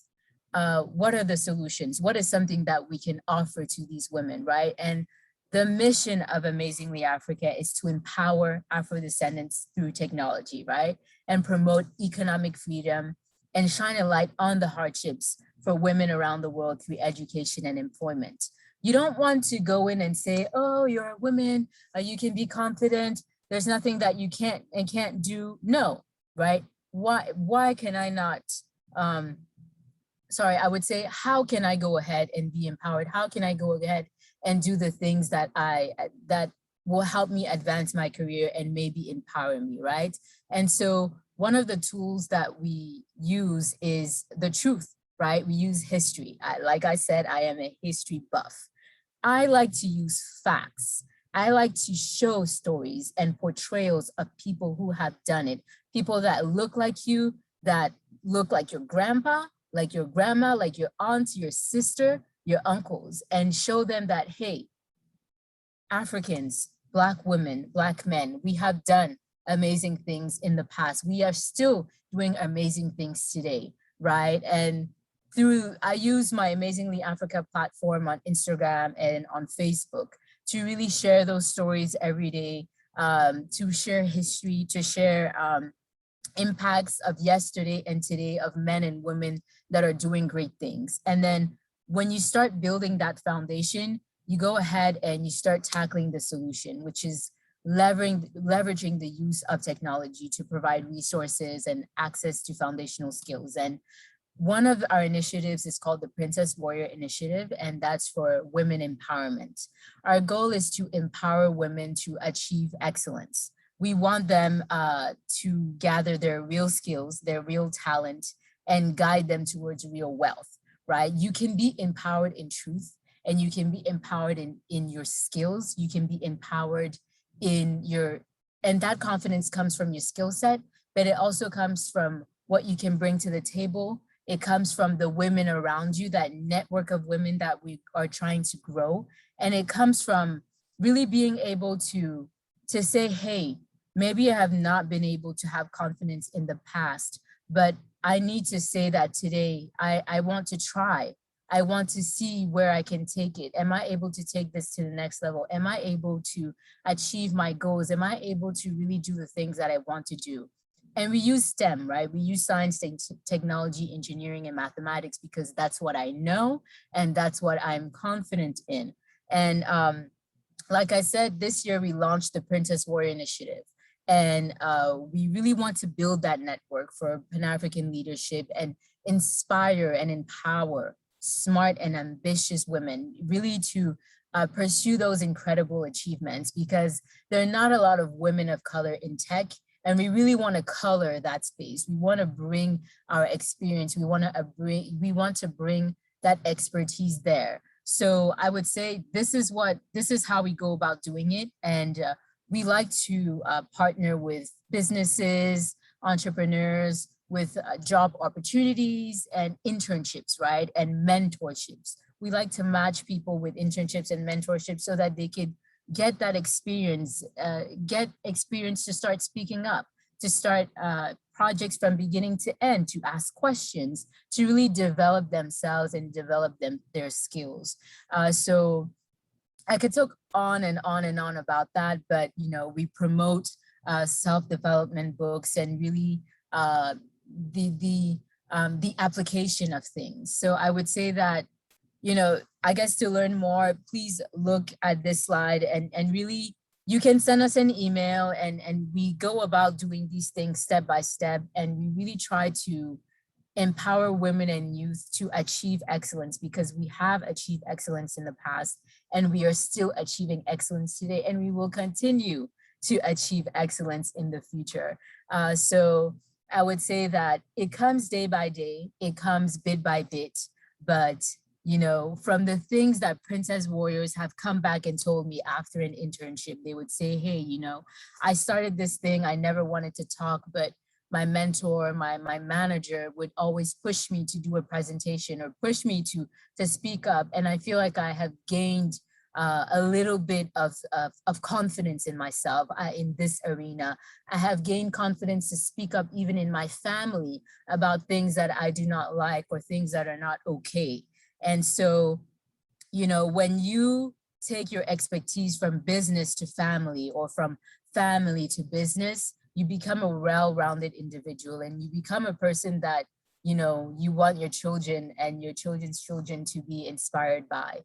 what are the solutions? What is something that we can offer to these women, right? And the mission of Amazingly Africa is to empower Afro-descendants through technology, right? And promote economic freedom and shine a light on the hardships for women around the world through education and employment. You don't want to go in and say, oh, you're a woman, you can be confident, there's nothing that you can't do. No, right? Why can I not, I would say, how can I go ahead and be empowered? How can I go ahead and do the things that that will help me advance my career and maybe empower me, right? And so one of the tools that we use is the truth, right? We use history. Like I said, I am a history buff. I like to use facts. I like to show stories and portrayals of people who have done it. People that look like you, that look like your grandpa, like your grandma, like your aunt, your sister, your uncles, and show them that, hey, Africans, Black women, Black men, we have done amazing things in the past. We are still doing amazing things today, right? And I use my Amazingly Africa platform on Instagram and on Facebook to really share those stories every day, to share history, to share impacts of yesterday and today of men and women that are doing great things. And then when you start building that foundation, you go ahead and you start tackling the solution, which is leveraging the use of technology to provide resources and access to foundational skills. And one of our initiatives is called the Princess Warrior Initiative, and that's for women empowerment. Our goal is to empower women to achieve excellence. We want them to gather their real skills, their real talent, and guide them towards real wealth, right? You can be empowered in truth, and you can be empowered in your skills. You can be empowered in and that confidence comes from your skill set, but it also comes from what you can bring to the table. It comes from the women around you, that network of women that we are trying to grow. And it comes from really being able to say, hey, maybe I have not been able to have confidence in the past, but I need to say that today, I want to try. I want to see where I can take it. Am I able to take this to the next level? Am I able to achieve my goals? Am I able to really do the things that I want to do? And we use STEM, right? We use science, technology, engineering, and mathematics because that's what I know and that's what I'm confident in. And like I said, this year we launched the Princess Warrior Initiative. And we really want to build that network for Pan-African leadership and inspire and empower smart and ambitious women, really to pursue those incredible achievements, because there are not a lot of women of color in tech. And we really want to color that space. We want to bring our experience. We want to bring that expertise there. So I would say this is how we go about doing it. And we like to partner with businesses, entrepreneurs, with job opportunities and internships, right? And mentorships. We like to match people with internships and mentorships so that they could get that experience, to start speaking up, to start projects from beginning to end, to ask questions, to really develop themselves and develop their skills. So I could talk on and on and on about that, but we promote self-development books and really the application of things. So I would say that, I guess to learn more, please look at this slide and really you can send us an email and we go about doing these things step by step. And we really try to empower women and youth to achieve excellence, because we have achieved excellence in the past and we are still achieving excellence today, and we will continue to achieve excellence in the future. So I would say that it comes day by day, it comes bit by bit, but from the things that Princess Warriors have come back and told me after an internship, they would say, hey, I started this thing, I never wanted to talk, but my mentor, my manager would always push me to do a presentation or push me to speak up. And I feel like I have gained a little bit of confidence in myself in this arena. I have gained confidence to speak up even in my family about things that I do not like or things that are not okay. And so, when you take your expertise from business to family or from family to business, you become a well-rounded individual and you become a person that, you want your children and your children's children to be inspired by.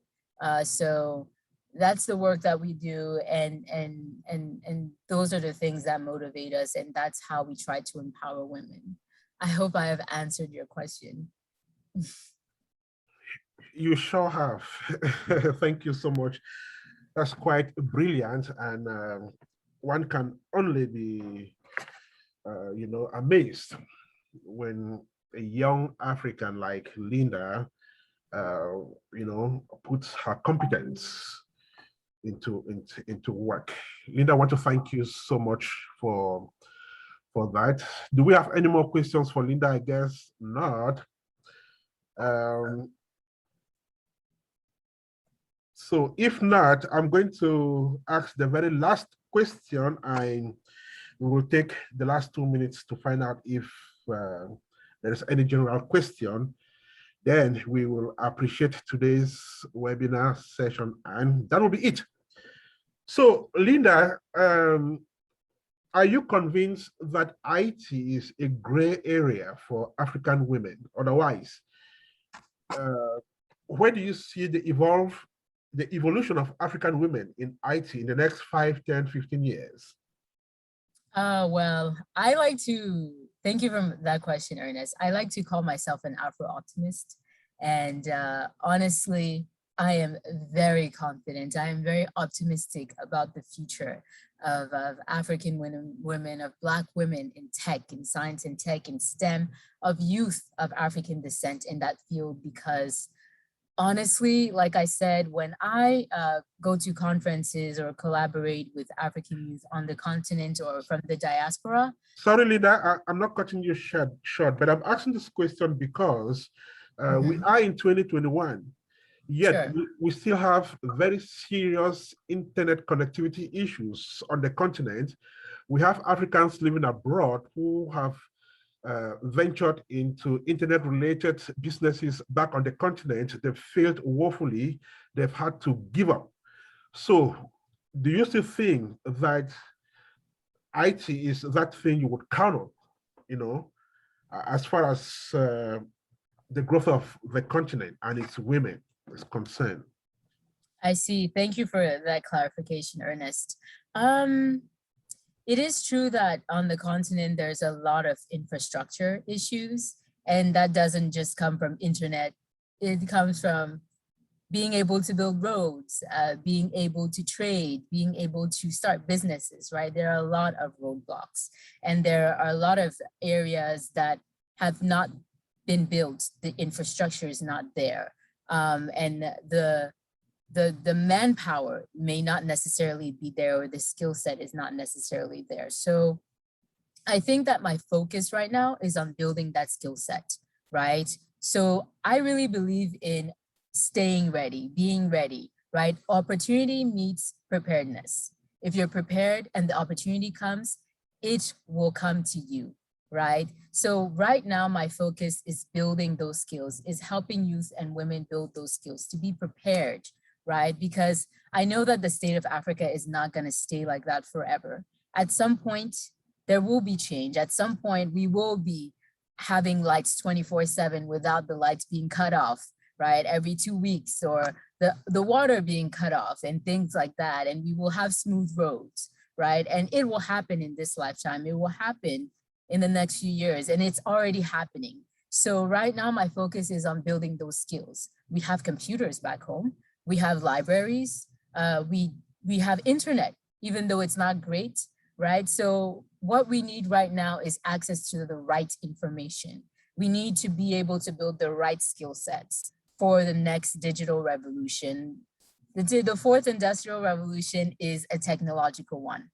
So that's the work that we do. And those are the things that motivate us. And that's how we try to empower women. I hope I have answered your question. You sure have. Thank you so much. That's quite brilliant, and one can only be, amazed when a young African like Linda, puts her competence into work. Linda, I want to thank you so much for that. Do we have any more questions for Linda? I guess not. So if not, I'm going to ask the very last question, and we will take the last 2 minutes to find out if there is any general question. Then we will appreciate today's webinar session, and that will be it. So Linda, are you convinced that IT is a gray area for African women? Otherwise, where do you see the evolution of African women in IT in the next 5, 10, 15 years? Well, I like to, thank you for that question, Ernest. I like to call myself an Afro-optimist. And honestly, I am very confident. I am very optimistic about the future of African women, of Black women in tech, in science and tech, in STEM, of youth of African descent in that field, because honestly, like I said, when I go to conferences or collaborate with African youth on the continent or from the diaspora. Sorry, Linda, I'm not cutting you short, but I'm asking this question because we are in 2021, yet Sure. we still have very serious internet connectivity issues on the continent. We have Africans living abroad who have ventured into internet-related businesses back on the continent. They've failed woefully. They've had to give up. So do you still think that IT is that thing you would count on, as far as the growth of the continent and its women is concerned? I see. Thank you for that clarification, Ernest. It is true that on the continent, there's a lot of infrastructure issues, and that doesn't just come from internet. It comes from being able to build roads, being able to trade, being able to start businesses, right? There are a lot of roadblocks, and there are a lot of areas that have not been built. The infrastructure is not there. And the manpower may not necessarily be there, or the skill set is not necessarily there. So I think that my focus right now is on building that skill set, right? So I really believe in staying ready, being ready, right? Opportunity meets preparedness. If you're prepared and the opportunity comes, it will come to you, right? So right now, my focus is building those skills, is helping youth and women build those skills to be prepared, right? Because I know that the state of Africa is not going to stay like that forever. At some point, there will be change. At some point, we will be having lights 24/7 without the lights being cut off, right? Every 2 weeks, or the water being cut off and things like that. And we will have smooth roads, right? And it will happen in this lifetime. It will happen in the next few years, and it's already happening. So right now, my focus is on building those skills. We have computers back home. We have libraries, we have internet, even though it's not great, right? So what we need right now is access to the right information. We need to be able to build the right skill sets for the next digital revolution. The fourth industrial revolution is a technological one,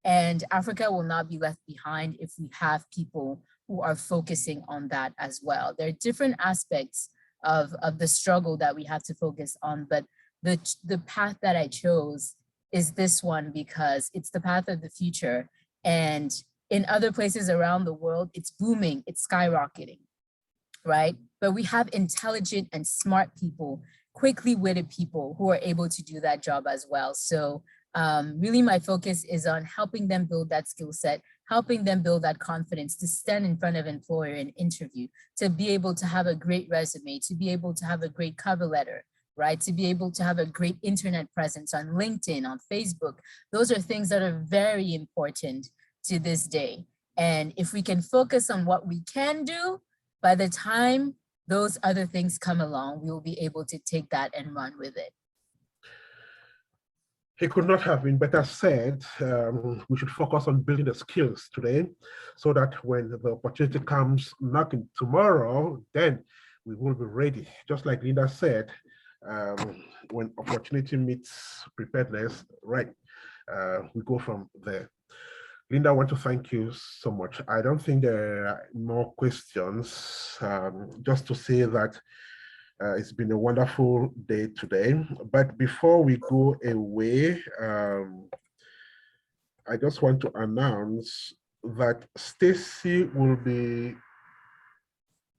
and Africa will not be left behind if we have people who are focusing on that as well. There are different aspects of the struggle that we have to focus on, but the path that I chose is this one because it's the path of the future. And in other places around the world, it's booming, it's skyrocketing, right? But we have intelligent and smart people, quickly witted people who are able to do that job as well. So really my focus is on helping them build that skill set, helping them build that confidence to stand in front of an employer and interview, to be able to have a great resume, to be able to have a great cover letter, right? To be able to have a great internet presence on LinkedIn, on Facebook. Those are things that are very important to this day. And if we can focus on what we can do, by the time those other things come along, we will be able to take that and run with it. It could not have been better said. We should focus on building the skills today so that when the opportunity comes knocking tomorrow, then we will be ready. Just like Linda said, when opportunity meets preparedness, right, we go from there. Linda, I want to thank you so much. I don't think there are more questions. Just to say that it's been a wonderful day today. But before we go away, I just want to announce that Stacey will be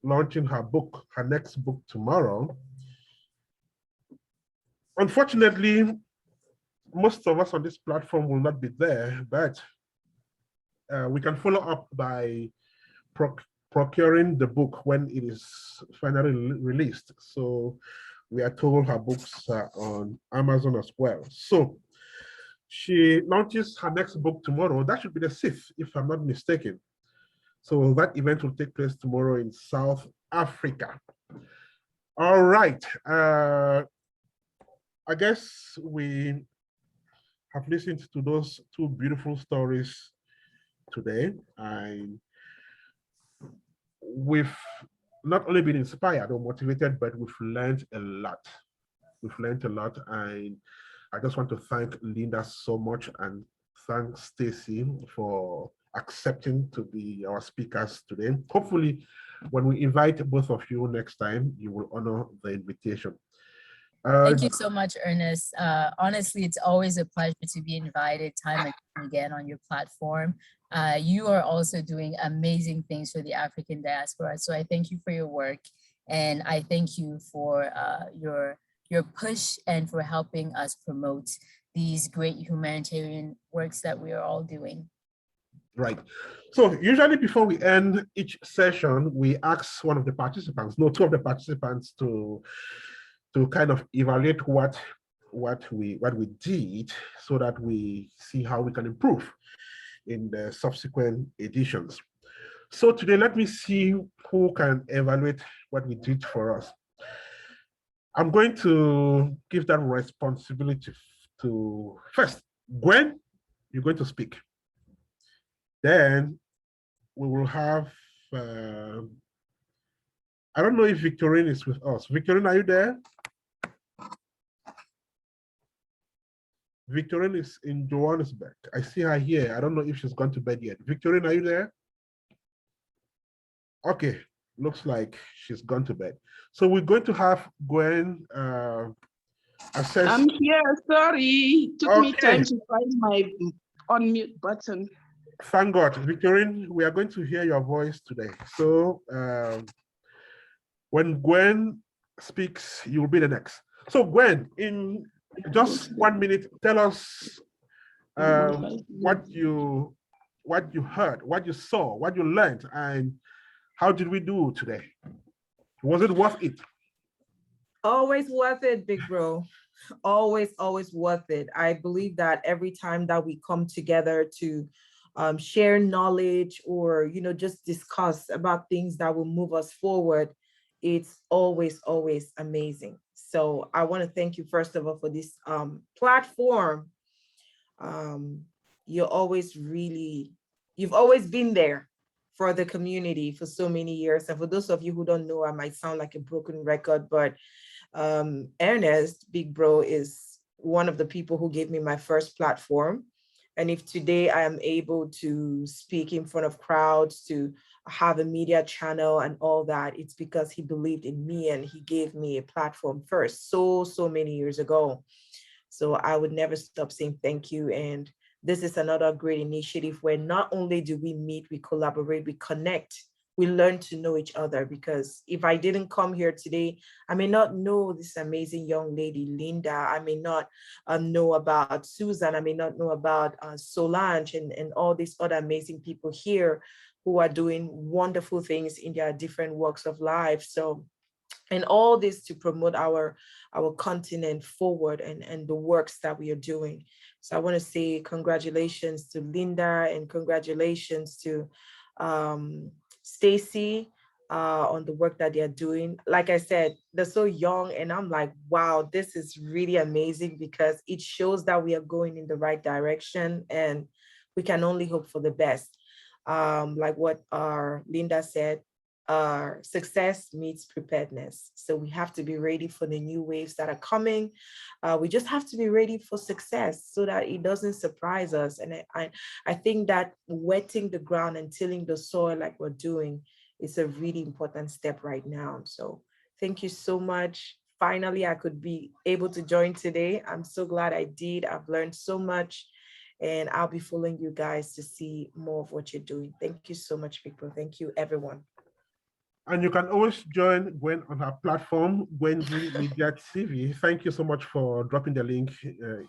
launching her book, her next book tomorrow. Unfortunately, most of us on this platform will not be there, but we can follow up by procuring the book when it is finally released. So we are told her books are on Amazon as well. So she launches her next book tomorrow. That should be the 6th, if I'm not mistaken. So that event will take place tomorrow in South Africa. All right. I guess we have listened to those two beautiful stories today. And we've not only been inspired or motivated, but we've learned a lot. We've learned a lot, and I just want to thank Linda so much and thank Stacey for accepting to be our speakers today. Hopefully, when we invite both of you next time, you will honor the invitation. Thank you so much, Ernest. Honestly, it's always a pleasure to be invited time and again on your platform. You are also doing amazing things for the African diaspora. So I thank you for your work, and I thank you for your push and for helping us promote these great humanitarian works that we are all doing. Right. So usually before we end each session, we ask one of the participants, no, two of the participants to kind of evaluate what we did so that we see how we can improve in the subsequent editions. So today, let me see who can evaluate what we did for us. I'm going to give that responsibility to first, Gwen, you're going to speak. Then we will have, I don't know if Victorine is with us. Victorine, are you there? Victorine is in Johannesburg. I see her here. I don't know if she's gone to bed yet. Victorine, are you there? Okay, looks like she's gone to bed. So we're going to have Gwen assess. I'm here, sorry. It took me time to find my unmute button. Thank God. Victorine, we are going to hear your voice today. So when Gwen speaks, you will be the next. So Gwen, in just 1 minute, tell us what you heard, what you saw, what you learned, and how did we do today? Was it worth it? Always worth it, big bro. Always worth it. I believe that every time that we come together to share knowledge or, just discuss about things that will move us forward, it's always amazing. So I want to thank you, first of all, for this platform. You've always been there for the community for so many years. And for those of you who don't know, I might sound like a broken record, but Ernest, big bro, is one of the people who gave me my first platform. And if today I am able to speak in front of crowds, to have a media channel and all that, it's because he believed in me and he gave me a platform first, so many years ago. So I would never stop saying thank you. And this is another great initiative where not only do we meet, we collaborate, we connect, we learn to know each other. Because if I didn't come here today, I may not know this amazing young lady, Linda. I may not know about Susan. I may not know about Solange and all these other amazing people here who are doing wonderful things in their different walks of life. So, and all this to promote our continent forward and the works that we are doing. So I want to say congratulations to Linda and congratulations to Stacey. on the work that they're doing. Like I said, they're so young, and I'm like, wow, this is really amazing because it shows that we are going in the right direction, and we can only hope for the best. Like what Linda said, success meets preparedness. So we have to be ready for the new waves that are coming. We just have to be ready for success so that it doesn't surprise us. And I think that wetting the ground and tilling the soil like we're doing is a really important step right now. So thank you so much. Finally, I could be able to join today. I'm so glad I did. I've learned so much, and I'll be following you guys to see more of what you're doing. Thank you so much, people. Thank you, everyone. And you can always join Gwen on her platform, Gwen Media TV. Thank you so much for dropping the link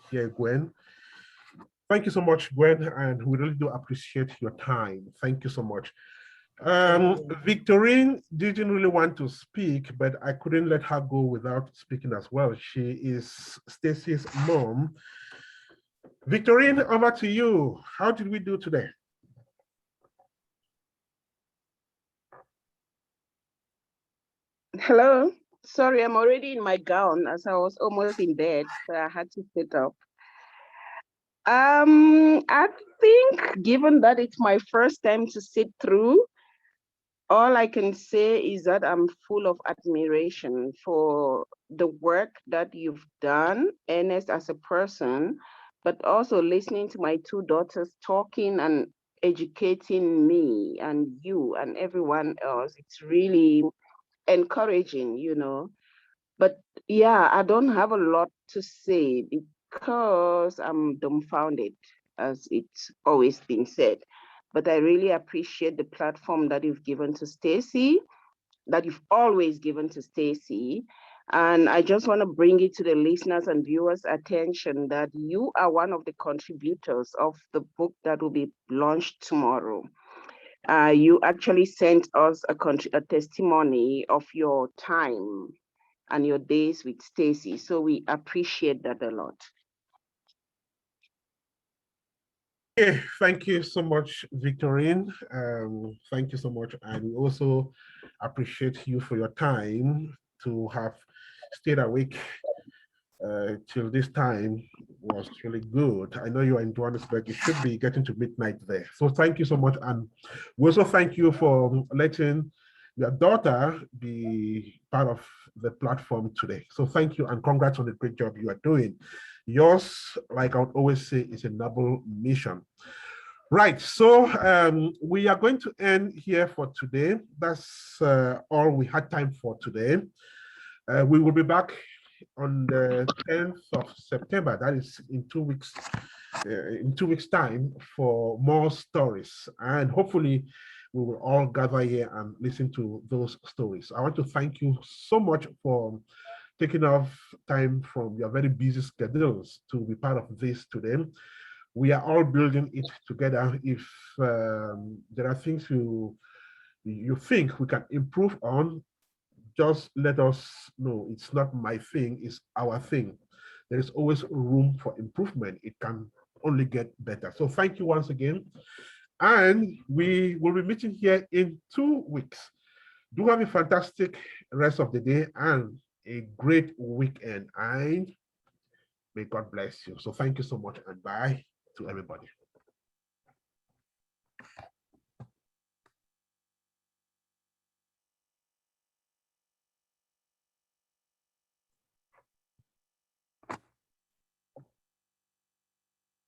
here, Gwen. Thank you so much, Gwen, and we really do appreciate your time. Thank you so much. Victorine didn't really want to speak, but I couldn't let her go without speaking as well. She is Stacey's mom. Victorine, over to you. How did we do today? Hello. Sorry, I'm already in my gown as I was almost in bed, so I had to sit up. I think given that it's my first time to sit through, all I can say is that I'm full of admiration for the work that you've done, Ernest as a person, but also listening to my two daughters talking and educating me and you and everyone else. It's really encouraging, you know. But yeah, I don't have a lot to say because I'm dumbfounded, as it's always been said. But I really appreciate the platform that you've given to Stacey, that you've always given to Stacey. And I just want to bring it to the listeners and viewers' attention that you are one of the contributors of the book that will be launched tomorrow. You actually sent us a testimony of your time and your days with Stacey. So we appreciate that a lot. Yeah, thank you so much, Victorine. Thank you so much. And we also appreciate you for your time to have stayed awake till this time was really good. I know you are in Johannesburg. You should be getting to midnight there. So thank you so much. And we also thank you for letting your daughter be part of the platform today. So thank you and congrats on the great job you are doing. Yours, like I would always say, is a noble mission. Right, so we are going to end here for today. That's all we had time for today. We will be back on the 10th of September. That is in 2 weeks. In 2 weeks' time for more stories, and hopefully we will all gather here and listen to those stories. I want to thank you so much for taking off time from your very busy schedules to be part of this today. We are all building it together. If there are things you think we can improve on, just let us know. It's not my thing, it's our thing. There is always room for improvement. It can only get better. So thank you once again. And we will be meeting here in 2 weeks. Do have a fantastic rest of the day and a great weekend. And may God bless you. So thank you so much and bye to everybody.